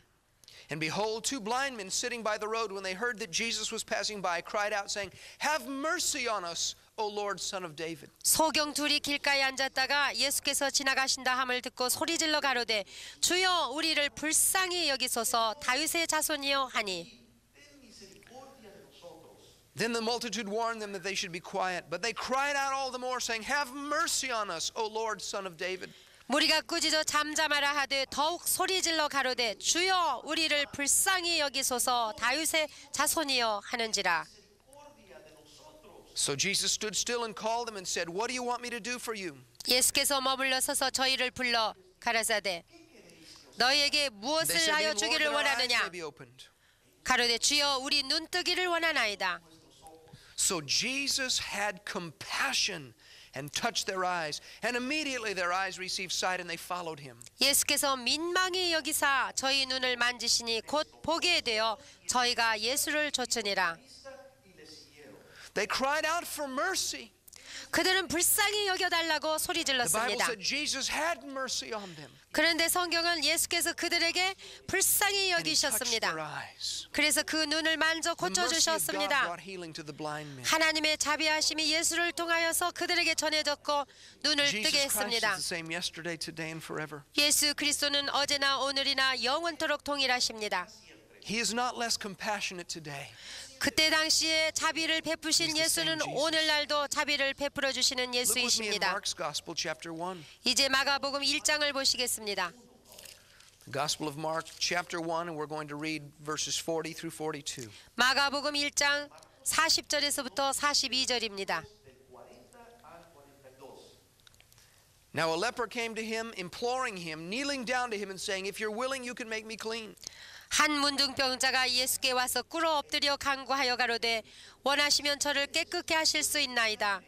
And behold, two blind men sitting by the road, when they heard that Jesus was passing by, cried out, saying, Have mercy on us, O Lord, Son of David. 소경 둘이 길가에 앉았다가 예수께서 지나가신다 함을 듣고 소리질러 가로되 주여 우리를 불쌍히 여기소서 다윗의 자손이여 하니. Then the multitude warned them that they should be quiet, but they cried out all the more, saying, Have mercy on us, O Lord, Son of David. 무리가 꾸짖어 잠잠하라 하되 더욱 소리질러 가로되 주여 우리를 불쌍히 여기소서 다윗의 자손이여 하는지라. So Jesus stood still and called them and said, What do you want me to do for you? 예수께서 머물러 서서 저희를 불러 가라사대 너희에게 They 무엇을 said, 하여 Lord, that 주기를 our eyes 원하느냐. may be opened. 가로되 주여 우리 눈 뜨기를 원하나이다. So Jesus had compassion and touched their eyes, and immediately their eyes received sight and they followed him. 예수께서 민망히 여기사 저희 눈을 만지시니 곧 보게 되어 저희가 예수를 좇으니라. They cried out for mercy. 그들은 불쌍히 여겨달라고 소리 The Bible 질렀습니다. said Jesus had mercy on them 그런데 성경은 예수께서 그들에게 불쌍히 and he touched 여기셨습니다. their eyes. 그래서 그 눈을 만져 The mercy of God 고쳐주셨습니다. brought healing to the blind men. 하나님의 자비하심이 예수를 통하여서 그들에게 전해졌고 눈을 뜨게 Jesus Christ 했습니다. is the same yesterday, today, and forever. 예수 그리스도는 어제나 오늘이나 영원토록 동일하십니다. He is not less compassionate today. 그때 당시에 자비를 베푸신 예수는 오늘날도 자비를 베풀어 주시는 Look with me in 예수이십니다. Mark's Gospel, chapter 1. 이제 마가복음 1장을 보시겠습니다. The Gospel of Mark, chapter 1, and we're going to read verses 40 through 42. 마가복음 1장 40절에서부터 42절입니다. Now a leper came to him, imploring him, kneeling down to him and saying, "If you're willing, you can make me clean." 한 문둥병자가 예수께 와서 꿇어 엎드려 간구하여 가로되 원하시면 저를 깨끗게 하실 수 있나이다.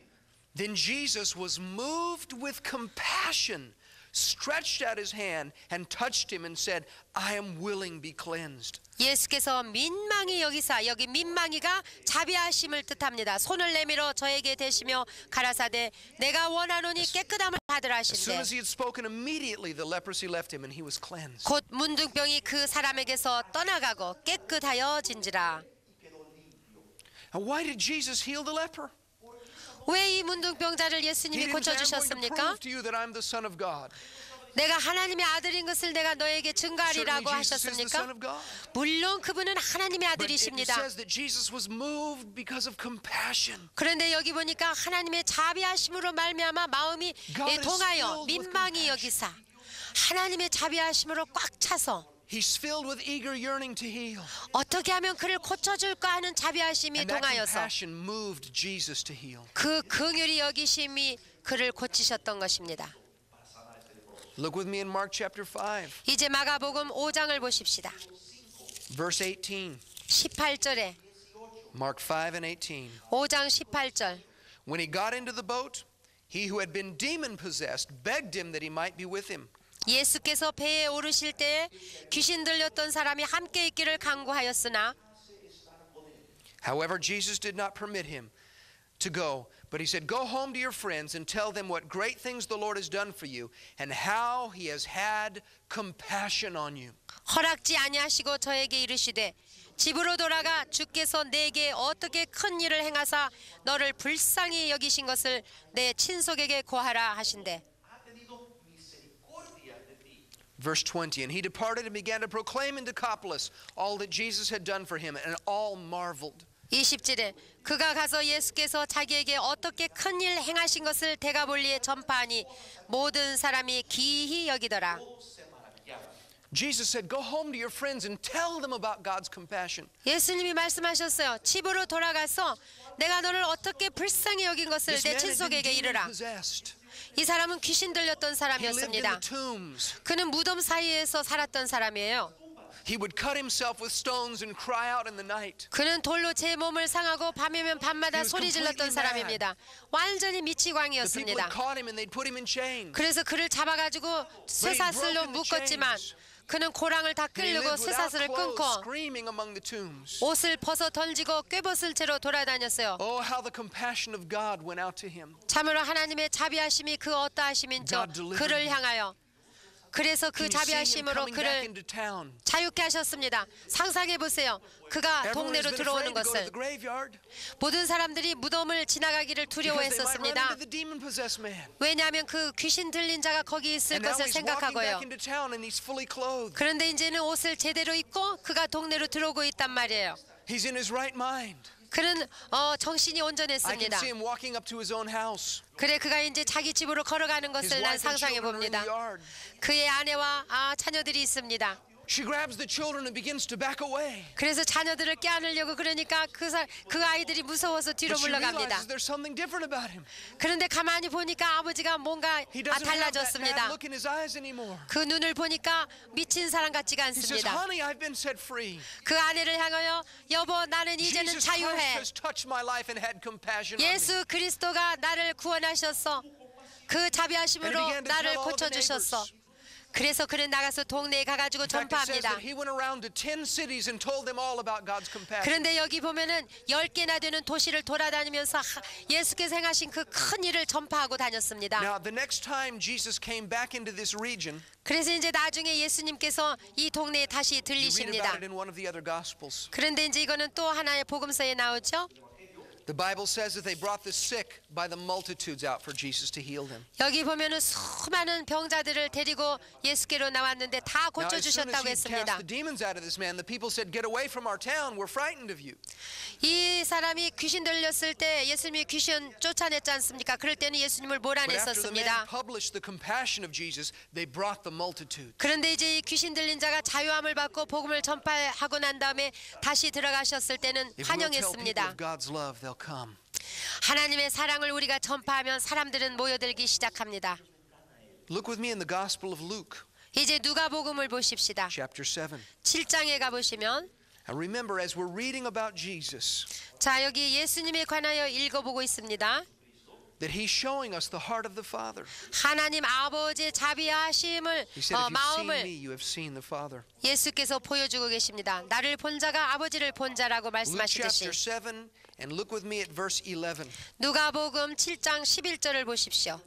Then Jesus was moved with compassion, stretched out his hand and touched him and said, "I am willing, be cleansed." 예수께서 민망히 여기사, 여기 민망히가 자비하심을 뜻합니다. 손을 내밀어 저에게 대시며 가라사대 내가 원하노니 깨끗함을 받으라 As soon 하신대. as he had spoken, immediately the leprosy left him and he was cleansed. 곧 문둥병이 그 사람에게서 떠나가고 깨끗하여진지라. And why did Jesus heal the leper? 왜 이 문둥병자를 He 예수님이 didn't say, "I'm going to 고쳐주셨습니까? prove to you that I'm the Son of God." 내가 하나님의 아들인 것을 내가 너에게 Certainly 증거하리라고 Jesus is the Son 하셨습니까? of God. 물론 그분은 하나님의 But it 아들이십니다. says that Jesus was moved because of compassion. 그런데 여기 보니까 하나님의 자비하심으로 말미암아 마음이 God is 동하여 filled with 민망히 여기사 하나님의 자비하심으로 꽉 차서 He's filled with eager yearning to heal. 어떻게 하면 그를 고쳐줄까 하는 자비하심이 And that 동하여서 compassion moved Jesus to heal. 그 긍휼히 여기심이 그를 고치셨던 것입니다. Look with me in Mark chapter 5, 이제 마가복음 5장을 보십시다. verse 18. 18절에 Mark 5 and 18. 5장 18절 When he got into the boat, he who had been demon possessed begged him that he might be with him. 예수께서 배에 오르실 때에 귀신 들렸던 사람이 함께 있기를 간구하였으나 However, Jesus did not permit him to go, but he said, "Go home to your friends and tell them what great things the Lord has done for you and how he has had compassion on you." 허락지 아니하시고 저에게 이르시되 집으로 돌아가 주께서 내게 어떻게 큰 일을 행하사 너를 불쌍히 여기신 것을 내 친속에게 고하라 하신대. Verse 20, and he departed and began to proclaim in Decapolis all that Jesus had done for him, and all marveled. 20절에 그가 가서 예수께서 자기에게 어떻게 큰 일 행하신 것을 대가볼리에 전파하니 모든 사람이 기이히 여기더라. Jesus said, "Go home to your friends and tell them about God's compassion." 예수님이 말씀하셨어요. 집으로 돌아가서 내가 너를 어떻게 불쌍히 여긴 것을 This 내 man had been 친속에게 demon 이르라. possessed. 이 사람은 귀신 들렸던 He lived in the 사람이었습니다. tombs. 그는 무덤 사이에서 살았던 사람이에요. He would cut himself with stones and cry out in the night. 그는 돌로 제 몸을 상하고 밤이면 밤마다 He was 소리 질렀던 completely 사람입니다. 완전히 The people 미치광이였습니다. had caught him and they'd put him in chains. 그래서 그를 잡아가지고 쇠사슬로 broken the 묶었지만 chains. 그는 고랑을 다 And he 끌고 lived without 쇠사슬을 clothes, 끊고 screaming among the tombs. 옷을 벗어 던지고 꿰벗을 채로 돌아다녔어요. Oh, how the compassion of God went out to him. 참으로 하나님의 자비하심이 그 어떠하심인지 God delivered 그를 him. 향하여 그래서 그 Can you see him 자비하심으로 coming back 그를 into town? 자유케 하셨습니다. 상상해 보세요. 그가 Everyone has 동네로 been 들어오는 afraid to go to 것을 the graveyard 모든 사람들이 무덤을 지나가기를 because they might run 두려워했었습니다. into the demon-possessed man. 왜냐하면 그 귀신 들린 자가 거기 있을 And now 것을 he's walking 생각하고요. back into town and he's fully clothed. 그런데 이제는 옷을 제대로 입고 그가 동네로 들어오고 있단 말이에요. He's in his right mind. 그는 정신이 I can 온전했습니다. see him walking up to his own house. 그래 그가 이제 자기 집으로 걸어가는 His 것을 난 wife and 상상해 children are in the 봅니다. yard. 그의 아내와 자녀들이 있습니다. She grabs the children and begins to back away. 그래서 자녀들을 껴안으려고 그러니까 그 아이들이 무서워서 뒤로 But she 물러갑니다. realizes there's something different about him. 그런데 가만히 보니까 아버지가 뭔가 He doesn't have that bad 달라졌습니다. look in his eyes anymore. 그 눈을 보니까 미친 사람 같지가 He says, 않습니다. "Honey, I've been set free. 그 아내를 향하여 여보 나는 이제는 Jesus Christ 자유해. has touched my life and had compassion on me." 예수 그리스도가 나를 구원하셨어. 그 자비하심으로 And he began to 나를 tell all of the 고쳐주셨어. neighbors. 그래서 그는 나가서 동네에 가가지고 In fact, it says 전파합니다. that he went around to 10 cities and told them all about God's compassion. 그런데 여기 보면은 10개나 되는 도시를 돌아다니면서 예수께서 행하신 그 큰 일을 전파하고 다녔습니다. Now, the next time Jesus came back into this region, 그래서 이제 나중에 예수님께서 이 동네에 다시 you read 들리십니다. about it in one of the other Gospels. 그런데 이제 이거는 또 하나의 복음서에 나오죠. The Bible says that they brought the sick by the multitudes out for Jesus to heal them. 여기 보면은 수많은 병자들을 데리고 예수께로 나왔는데 다 Now, as soon 고쳐주셨다고 as he cast 했습니다. the demons out of this man, the people said, "Get away from our town. We're frightened of you." 이 사람이 귀신 들렸을 때 예수님이 귀신 쫓아냈지 않습니까? 그럴 때는 예수님을 But after the man 몰아냈었습니다. published the compassion of Jesus, they brought the multitude. 그런데 이제 이 귀신 들린 자가 자유함을 받고 복음을 전파하고 난 다음에 다시 들어가셨을 때는 If we'll tell people 환영했습니다. of God's love, they'll come. 하나님의 사랑을 우리가 전파하면 사람들은 모여들기 시작합니다. Look with me in the Gospel of Luke, 이제 누가복음을 보십시다. chapter 7. 7장에 가보시면 And remember, as we're reading about Jesus, 자 여기 예수님에 관하여 읽어보고 있습니다. that he's showing us the heart of the Father. 하나님 아버지의 자비하심을 He said, if you've seen 마음을 me, you have seen the Father. 예수께서 보여주고 계십니다. 나를 본 자가 아버지를 본 자라고 Luke 말씀하시듯이 chapter 7, and look with me at verse 11. 누가복음 7장 11절을 보십시오.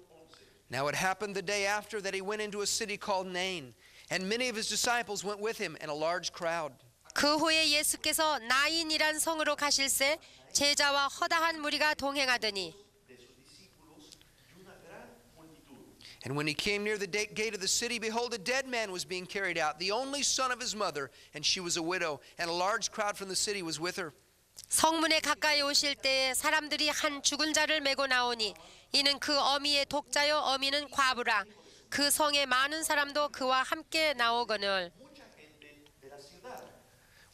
Now it happened the day after that he went into a city called Nain, and many of his disciples went with him, and a large crowd. 그 후에 예수께서 나인이란 성으로 가실새 제자와 허다한 무리가 동행하더니 And when he came near the gate of the city, behold, a dead man was being carried out, the only son of his mother, and she was a widow, and a large crowd from the city was with her. 성문에 가까이 오실 때에 사람들이 한 죽은 자를 메고 나오니 이는 그 어미의 독자요 어미는 과부라. 그 성에 많은 사람도 그와 함께 나오거늘.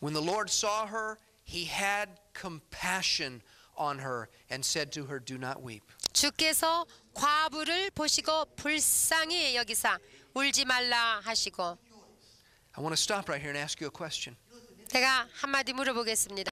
When the Lord saw her, he had compassion on her and said to her, "Do not weep." 주께서 과부를 보시고 불쌍히 여기사 울지 말라 하시고. I want to stop right here and ask you a question. 제가 한마디 물어보겠습니다.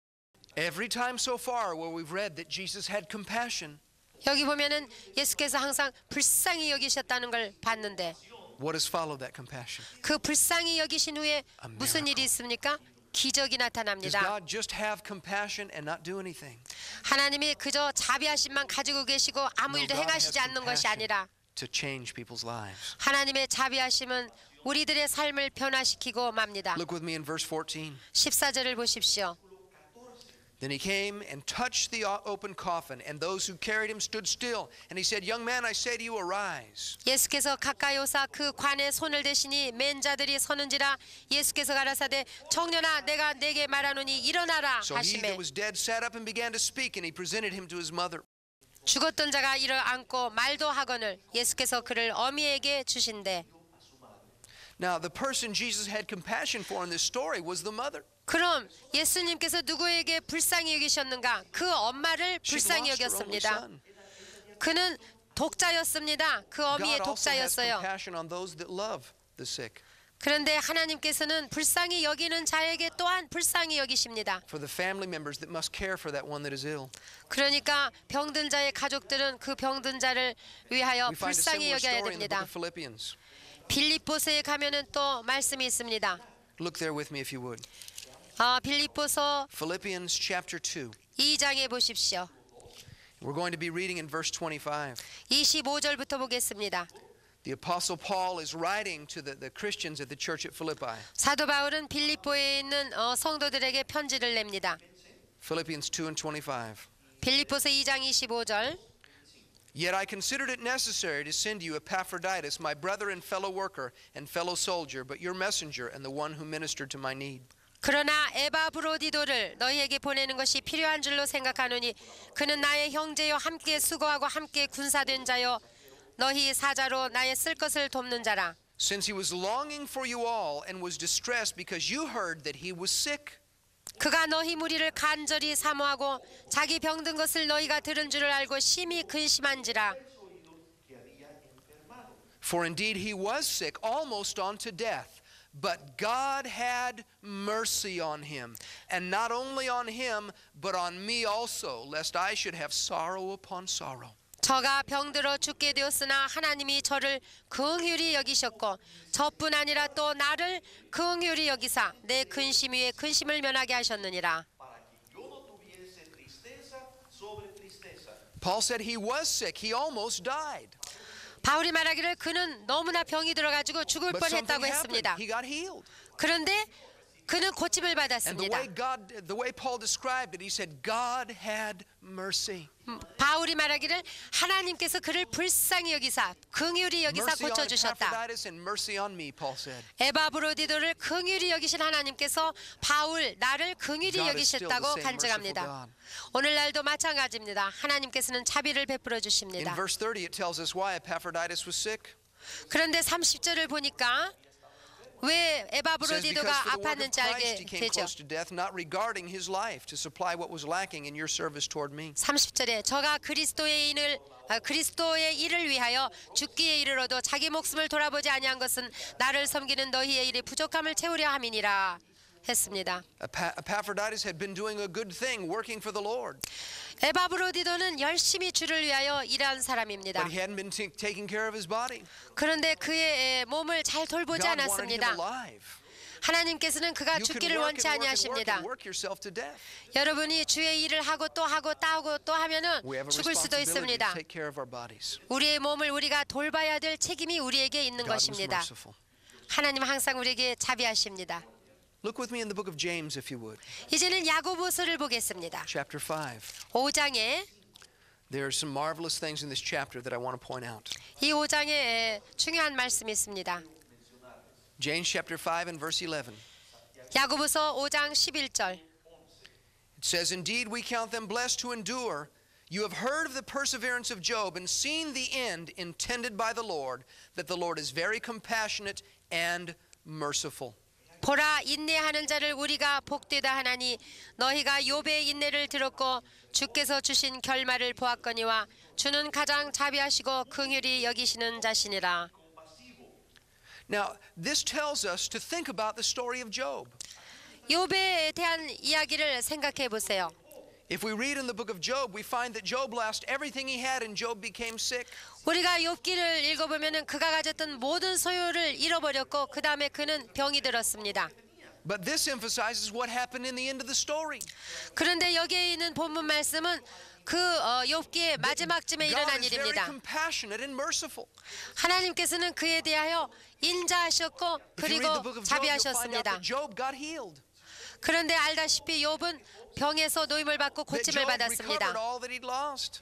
Every time so far where we've read that Jesus had compassion, 여기 보면은 예수께서 항상 불쌍히 여기셨다는 걸 봤는데 what has followed that compassion? 그 불쌍히 여기신 후에 무슨 일이 있습니까? 기적이 Does 나타납니다. God just have compassion and not do anything? 하나님이 그저 자비하심만 가지고 계시고 아무 No, 일도 God has 행하시지 않는 것이 compassion 아니라 to change people's lives. 하나님의 자비하심은 우리들의 삶을 변화시키고 맙니다. Look with me in verse 14. 14절을 보십시오. Then he came and touched the open coffin, and those who carried him stood still. And he said, "Young man, I say to you, arise." 예수께서 가까이 오사 그 관에 손을 대시니 맨 자들이 서는지라. 예수께서 가라사대 청년아 내가 내게 말하노니 일어나라 So he 하시매 that was dead sat up and began to speak, and he presented him to his mother. 죽었던 자가 일어앉고 말도 하거늘 예수께서 그를 어미에게 주신대. Now, the person Jesus had compassion for in this story was the mother. 그럼 예수님께서 누구에게 불쌍히 여기셨는가? 그 엄마를 She'd 불쌍히 lost her only 여겼습니다. son. 그는 독자였습니다. 그 어미의 God also has 독자였어요. compassion on those that love the sick. 그런데 하나님께서는 불쌍히 여기는 자에게 또한 불쌍히 여기십니다. For the family members that must care for that one that is ill. 그러니까 병든 자의 가족들은 그 병든 자를 위하여 We find a 불쌍히 similar 여겨야 story in the book 됩니다. of Philippians. 빌립보서에 가면은 또 말씀이 있습니다. Look there with me if you would. 빌립보서 Philippians chapter 2. 2장에 보십시오. We're going to be reading in verse 25. 25절부터 보겠습니다. The Apostle Paul is writing to the Christians at the church at Philippi. 사도 바울은 빌립보에 있는 성도들에게 편지를 냅니다. Philippians 2 and 25. 빌립보서 2장 25절. Yet I considered it necessary to send you Epaphroditus, my brother and fellow worker and fellow soldier, but your messenger and the one who ministered to my need. 그러나 에바브로디도를 너희에게 보내는 것이 필요한 줄로 생각하노니 그는 나의 형제요 함께 수고하고 함께 군사된 자요 너희 사자로 나의 쓸 것을 돕는 자라. Since he was longing for you all and was distressed because you heard that he was sick. 그가 너희 무리를 간절히 사모하고 자기 병든 것을 너희가 들은 줄을 알고 심히 근심한지라. For indeed he was sick, almost unto death. But God had mercy on him, and not only on him, but on me also, lest I should have sorrow upon sorrow. 저가 병들어 죽게 되었으나 하나님이 저를 긍휼히 여기셨고 저뿐 아니라 또 나를 긍휼히 여기사 내 근심 위에 근심을 면하게 하셨느니라. Paul said he was sick. He almost died. 바울이 말하기를 그는 너무나 병이 들어가지고 죽을 But something 뻔했다고 happened. 했습니다. He got healed. 그런데 그는 고침을 And 받았습니다. the way Paul described it, he said, God had mercy. 바울이 말하기를 하나님께서 그를 불쌍히 여기사 긍휼히 여기사 Mercy on 고쳐주셨다. Epaphroditus and mercy on me, Paul said. 에바브로디도를 긍휼히 여기신 하나님께서 바울 나를 긍휼히 God is still 여기셨다고 the same 간증합니다. merciful God. 오늘날도 마찬가지입니다. 하나님께서는 자비를 베풀어 In 주십니다. verse 30, it tells us why Epaphroditus was sick. 그런데 30절을 보니까 왜 It says, because 에바브로디도가 for the work of 아팠는지 Christ 알게 he came 되죠. close to death, not regarding his life to supply what was lacking in your service toward me. 30절에 저가 그리스도의 일을 위하여 죽기에 이르러도 자기 목숨을 돌아보지 아니한 것은 나를 섬기는 너희의 일이 부족함을 채우려 함이니라 했습니다. Epaphroditus had been doing a good thing, working for the Lord, 에바브로디도는 열심히 주를 위하여 일한 사람입니다. but he hadn't been taking care of his body. 그런데 그의 몸을 잘 돌보지 God wanted him 않았습니다. alive. 하나님께서는 그가 You can 죽기를 work 원치 and work and work 아니하십니다. and work yourself to death. 여러분이 주의 일을 하고 또 하면은 We have a 죽을 수도 responsibility 있습니다. to take care of our bodies. 우리의 몸을 우리가 돌봐야 될 책임이 우리에게 있는 God was 것입니다. merciful. 하나님 항상 우리에게 자비하십니다. Look with me in the book of James, if you would. 이제는 야고보서를 보겠습니다. Chapter 5. 5장에 There are some marvelous things in this chapter that I want to point out. 이 5장에 중요한 말씀이 있습니다. James chapter 5 and verse 11. 야고보서 5장 11절. It says, Indeed, we count them blessed who endure. You have heard of the perseverance of Job and seen the end intended by the Lord, that the Lord is very compassionate and merciful. 보라 인내하는 자를 우리가 복되다 하나니 너희가 욥의 인내를 들었고 주께서 주신 결말을 보았거니와 주는 가장 자비하시고 긍휼히 여기시는 자시니라. Now, this tells us to think about the story of Job. 욥에 대한 이야기를 생각해 보세요. If we read in the book of Job, we find that Job lost everything he had and Job became sick. 우리가 욥기를 읽어보면은 그가 가졌던 모든 소유를 잃어버렸고 그 다음에 그는 병이 들었습니다. But this emphasizes what happened in the end of the story. 그런데 여기에 있는 본문 말씀은 그 욥기의 마지막쯤에 God 일어난 is very 일입니다. compassionate and merciful. 하나님께서는 그에 대하여 인자하셨고 If you read the 그리고 book of Job, you'll find out 자비하셨습니다. that Job got healed. 그런데 알다시피 욥은 병에서 노임을 받고 That 고침을 Job recovered 받았습니다. all that he'd lost.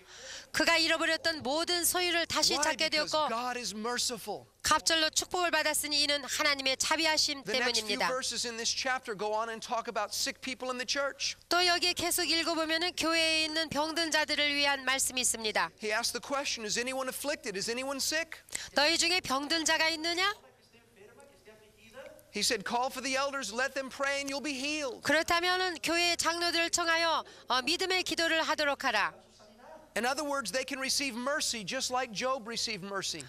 그가 잃어버렸던 모든 소유를 다시 Why? 찾게 Because 되었고 God is merciful. 갑절로 축복을 받았으니 이는 하나님의 자비하심 The next few 때문입니다. verses in this chapter go on and talk about sick people in the church. 또 여기 계속 읽어보면은 교회에 있는 병든 자들을 위한 말씀이 있습니다. He asked the question, is anyone afflicted? Is anyone sick? 너희 중에 병든 자가 있느냐? He said, call for the elders, let them pray and you'll be healed. 그렇다면은 교회 장로들을 청하여 믿음의 기도를 하도록 하라. In other words, they can receive mercy just like Job received mercy.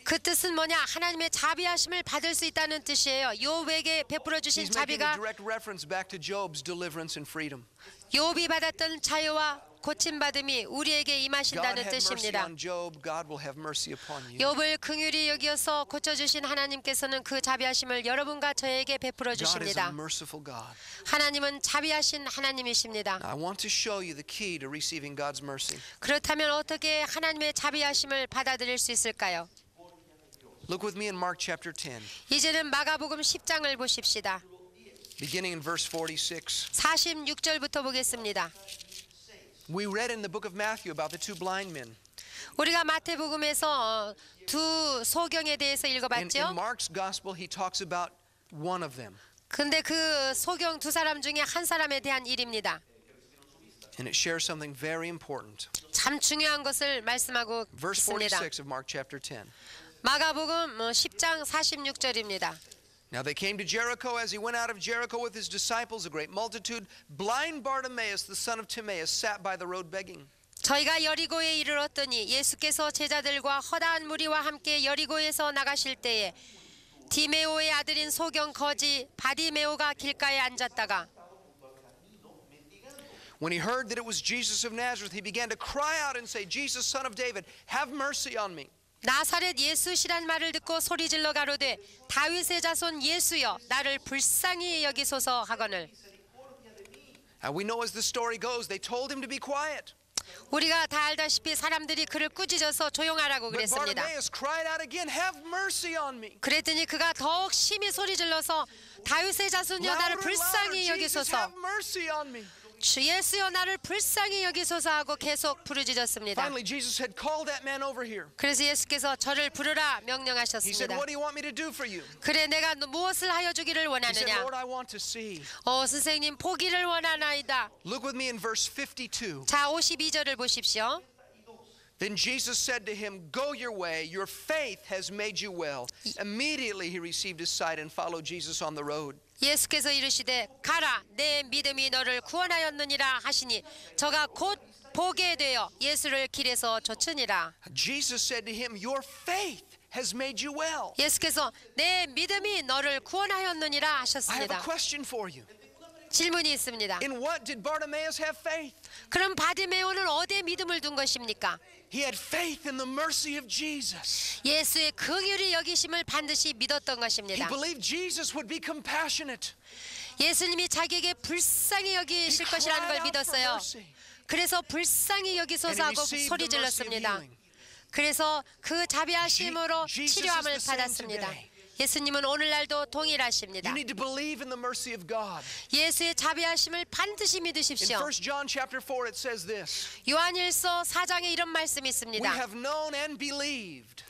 그 뜻은 뭐냐? 하나님의 자비하심을 받을 수 있다는 뜻이에요. 욥에게 베풀어 주신 He's making a 자비가 direct reference back to Job's deliverance and freedom. 욥이 받았던 자유와 고침받음이 우리에게 God 임하신다는 had mercy 뜻입니다. on Job, God will have mercy upon you. 욥을 긍휼히 여기어서 고쳐주신 하나님께서는 그 자비하심을 여러분과 저에게 베풀어 God is a 주십니다. merciful God. 하나님은 자비하신 하나님이십니다. I want to show you the key to receiving God's mercy. 그렇다면 어떻게 하나님의 자비하심을 받아들일 수 있을까요? Look with me in Mark chapter 10, 이제는 마가복음 10장을 보십시다. beginning in verse 46. 46절부터 보겠습니다. We read in the book of Matthew about the two blind men. 우리가 마태복음에서 두 소경에 대해서 In 읽어봤죠. Mark's gospel, he talks about one of them. 근데 그 소경 두 사람 중에 한 사람에 대한 일입니다. And it shares something very important. 참 중요한 것을 말씀하고 Verse 있습니다. 46 of Mark chapter 10. 마가복음 10장 46절입니다. Now they came to Jericho. As he went out of Jericho with his disciples, a great multitude, blind Bartimaeus, the son of Timaeus, sat by the road begging. 저희가 여리고에 이르렀더니 예수께서 제자들과 허다한 무리와 함께 여리고에서 나가실 때에 디메오의 아들인 소경 거지 바디메오가 길가에 앉았다가 When he heard that it was Jesus of Nazareth, he began to cry out and say, Jesus, son of David, have mercy on me. 나사렛 예수시란 말을 듣고 소리질러 가로되 다윗의 자손 예수여 나를 불쌍히 여기소서 하거늘. And we know as the story goes, they told him to be quiet. 우리가 다 알다시피 사람들이 그를 꾸짖어서 조용하라고 But 그랬습니다. Bartimaeus cried out again, "Have mercy on me." 그랬더니 그가 더욱 심히 소리질러서 다윗의 자손이여 나를 Louder and louder, 불쌍히 "Jesus, 여기소서, have mercy on me." 주 예수여 나를 불쌍히 여기소서 하고 계속 부르짖었습니다. Finally, Jesus had called that man over here. 그래서 예수께서 저를 부르라 He said, 명령하셨습니다. "What do you want me to do for you?" 그래 내가 무엇을 하여 주기를 He said, 원하느냐? "Lord, I want to see." 선생님 보기를 원하나이다. Look with me in verse 52. 자 52절을 보십시오. Then Jesus said to him, "Go your way. Your faith has made you well." Immediately he received his sight and followed Jesus on the road. 예수께서 이르시되 가라 내 믿음이 너를 구원하였느니라 하시니 저가 곧 보게 되어 예수를 길에서 쫓으니라. Jesus said to him, "Your faith has made you well." 예수께서 내 믿음이 너를 구원하였느니라 I have a 하셨습니다. question for you. 질문이 있습니다. In what did Bartimaeus have faith? 그럼 바디메오는 어디에 믿음을 둔 것입니까? He had faith in the mercy of Jesus. 예수의 긍휼히 여기심을 반드시 믿었던 He 것입니다. believed Jesus would be compassionate. 예수님이 자기에게 불쌍히 He 여기실 cried 것이라는 걸 out for 믿었어요. mercy. 그래서 불쌍히 And 여기소서 he 하고 received 소리 the mercy of 질렀습니다. healing. 그래서 그 자비하심으로 Jesus 치료함을 is the same 받았습니다. today. 예수님은 오늘날도 동일하십니다. You need to believe in the mercy of God. 예수의 자비하심을 반드시 In 믿으십시오. 1 John chapter 4 it says this. 요한일서 4장에 이런 말씀이 We 있습니다. have known and believed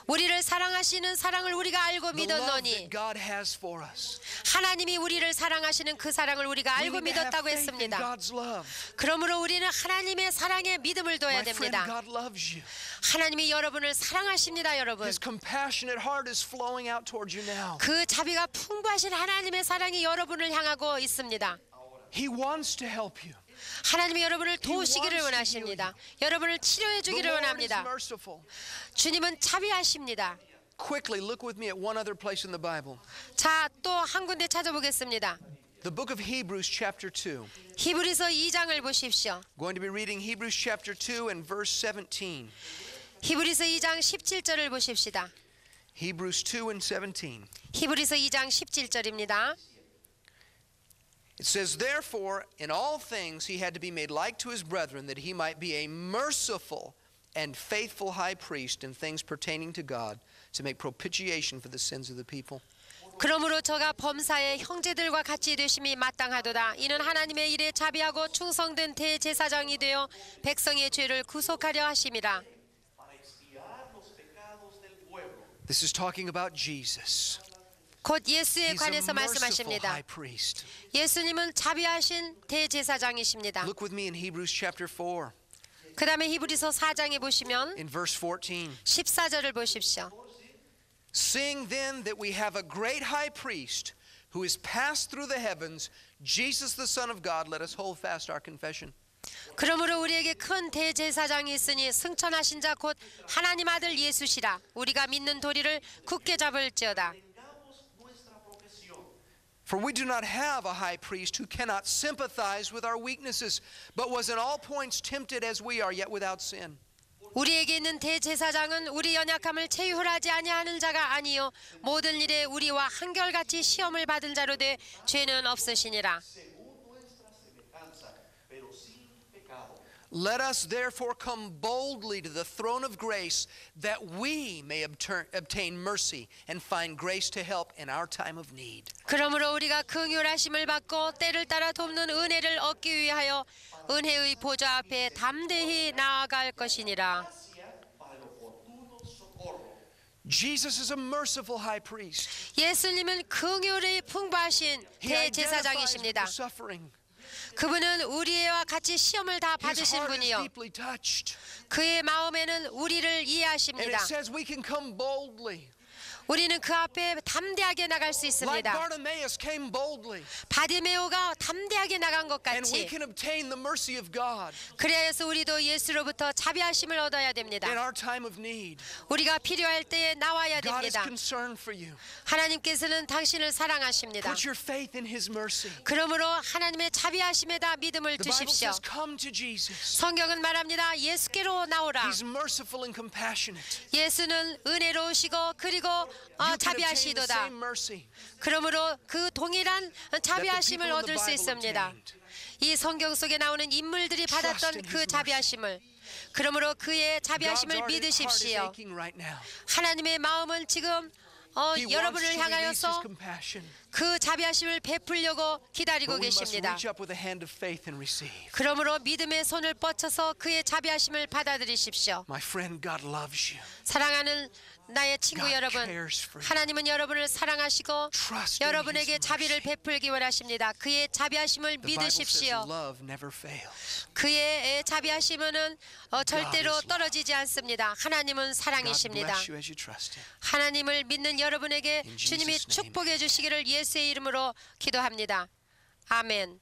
우리를 사랑하시는 사랑을 우리가 알고 the love 믿었노니 that God has for us. 하나님이 우리를 사랑하시는 그 사랑을 우리가 We 알고 need to have 믿었다고 faith in 했습니다. God's love. 그러므로 우리는 하나님의 사랑에 믿음을 둬야 My friend, 됩니다. God loves you. 하나님이 여러분을 사랑하십니다, 여러분. His compassionate heart is flowing out towards you now. 그 자비가 풍부하신 하나님의 사랑이 여러분을 향하고 있습니다. He wants to help you. 하나님이 여러분을 도우시기를 wants to 원하십니다. 여러분을 치료해 The 주기를 Lord is 원합니다. merciful. 주님은 자비하십니다. Quickly look with me at one other place in the Bible. 자, 또 한 군데 찾아보겠습니다. The book of Hebrews chapter 2. 히브리서 2장을 보십시오. Going to be reading Hebrews chapter 2 and verse 17. 히브리서 2장 17절을 보십시다. Hebrews 2 and 17. 히브리서 2장 17절입니다. It says, "Therefore, in all things he had to be made like to his brethren, that he might be a merciful and faithful high priest in things pertaining to God, to make propitiation for the sins of the people." 그러므로 저가 범사의 형제들과 같이 되심이 마땅하도다. 이는 하나님의 일에 자비하고 충성된 대제사장이 되어 백성의 죄를 구속하려 하심이라. This is talking about Jesus. 곧 예수에 He's a 관해서 merciful 말씀하십니다. high priest. 예수님은 자비하신 대제사장이십니다. Look with me in Hebrews chapter 4, 그 다음에 히브리서 4장에 보시면 in verse 14. 14절을 보십시오. "Seeing then that we have a great high priest who is passed through the heavens, Jesus the Son of God, let us hold fast our confession." 그러므로 우리에게 큰 대제사장이 있으니 승천하신 자 곧 하나님 아들 예수시라. 우리가 믿는 도리를 굳게 잡을지어다. For we do not have a high priest who cannot sympathize with our weaknesses, but was in all points tempted as we are, yet without sin. 우리에게 있는 대제사장은 우리 연약함을 체휼하지 아니하는 자가 아니요 모든 일에 우리와 한결같이 시험을 받은 자로 돼 죄는 없으시니라. Let us therefore come boldly to the throne of grace, that we may obtain mercy and find grace to help in our time of need. 그러므로 우리가 긍휼하심을 받고 때를 따라 돕는 은혜를 얻기 위하여 은혜의 보좌 앞에 담대히 나아갈 것이니라. Jesus is a merciful high priest. 예수님은 긍휼이 풍부하신 He identifies with 대제사장이십니다. the suffering. 그분은 우리와 같이 시험을 다 His 받으신 heart is 분이요 deeply touched. 그의 마음에는 우리를 And 이해하십니다. it says we can come boldly. 우리는 그 앞에 담대하게 나갈 수 Like 있습니다. Bartimaeus came boldly. 바디메오가 담대하게 나간 것 And we 같이 can obtain the mercy of God 그래서 우리도 예수로부터 자비하심을 얻어야 in 됩니다. our time of need. 우리가 필요할 때에 나와야 God is 됩니다. concerned for you. 하나님께서는 당신을 사랑하십니다. Put your faith in His mercy. 그러므로 하나님의 자비하심에다 믿음을 The Bible 두십시오. says, come to Jesus. 성경은 말합니다. 예수께로 나오라. He's merciful and compassionate. 예수는 은혜로우시고 그리고 You can obtain the 자비하시도다. same mercy 그러므로 그 동일한 that the 자비하심을 people in the 얻을 수 Bible 있습니다. obtained. 이 성경 속에 나오는 인물들이 받았던 그 자비하심을, 그러므로 그의 자비하심을 God's heart is 믿으십시오. aching right now. 하나님의 마음은 지금 He wants 여러분을 to release His 향하여서 compassion. 그 자비하심을 베풀려고 기다리고 But we must 계십니다. reach up with a hand of faith and receive. 그러므로 믿음의 손을 뻗쳐서 그의 자비하심을 받아들이십시오. My friend, God loves you. 사랑하는 나의 친구 God 여러분, cares for you. 하나님은 여러분을 사랑하시고 Trust in 여러분에게 His 자비를 mercy. 베풀기 원하십니다. 그의 자비하심을 The Bible says 믿으십시오. love never fails. 그의 자비하심은 절대로 God is love. 떨어지지 않습니다. 하나님은 God 사랑이십니다. bless you as you trust Him. 하나님을 믿는 여러분에게 In 주님이 Jesus' name. 축복해 주시기를 예수의 이름으로 기도합니다. 아멘.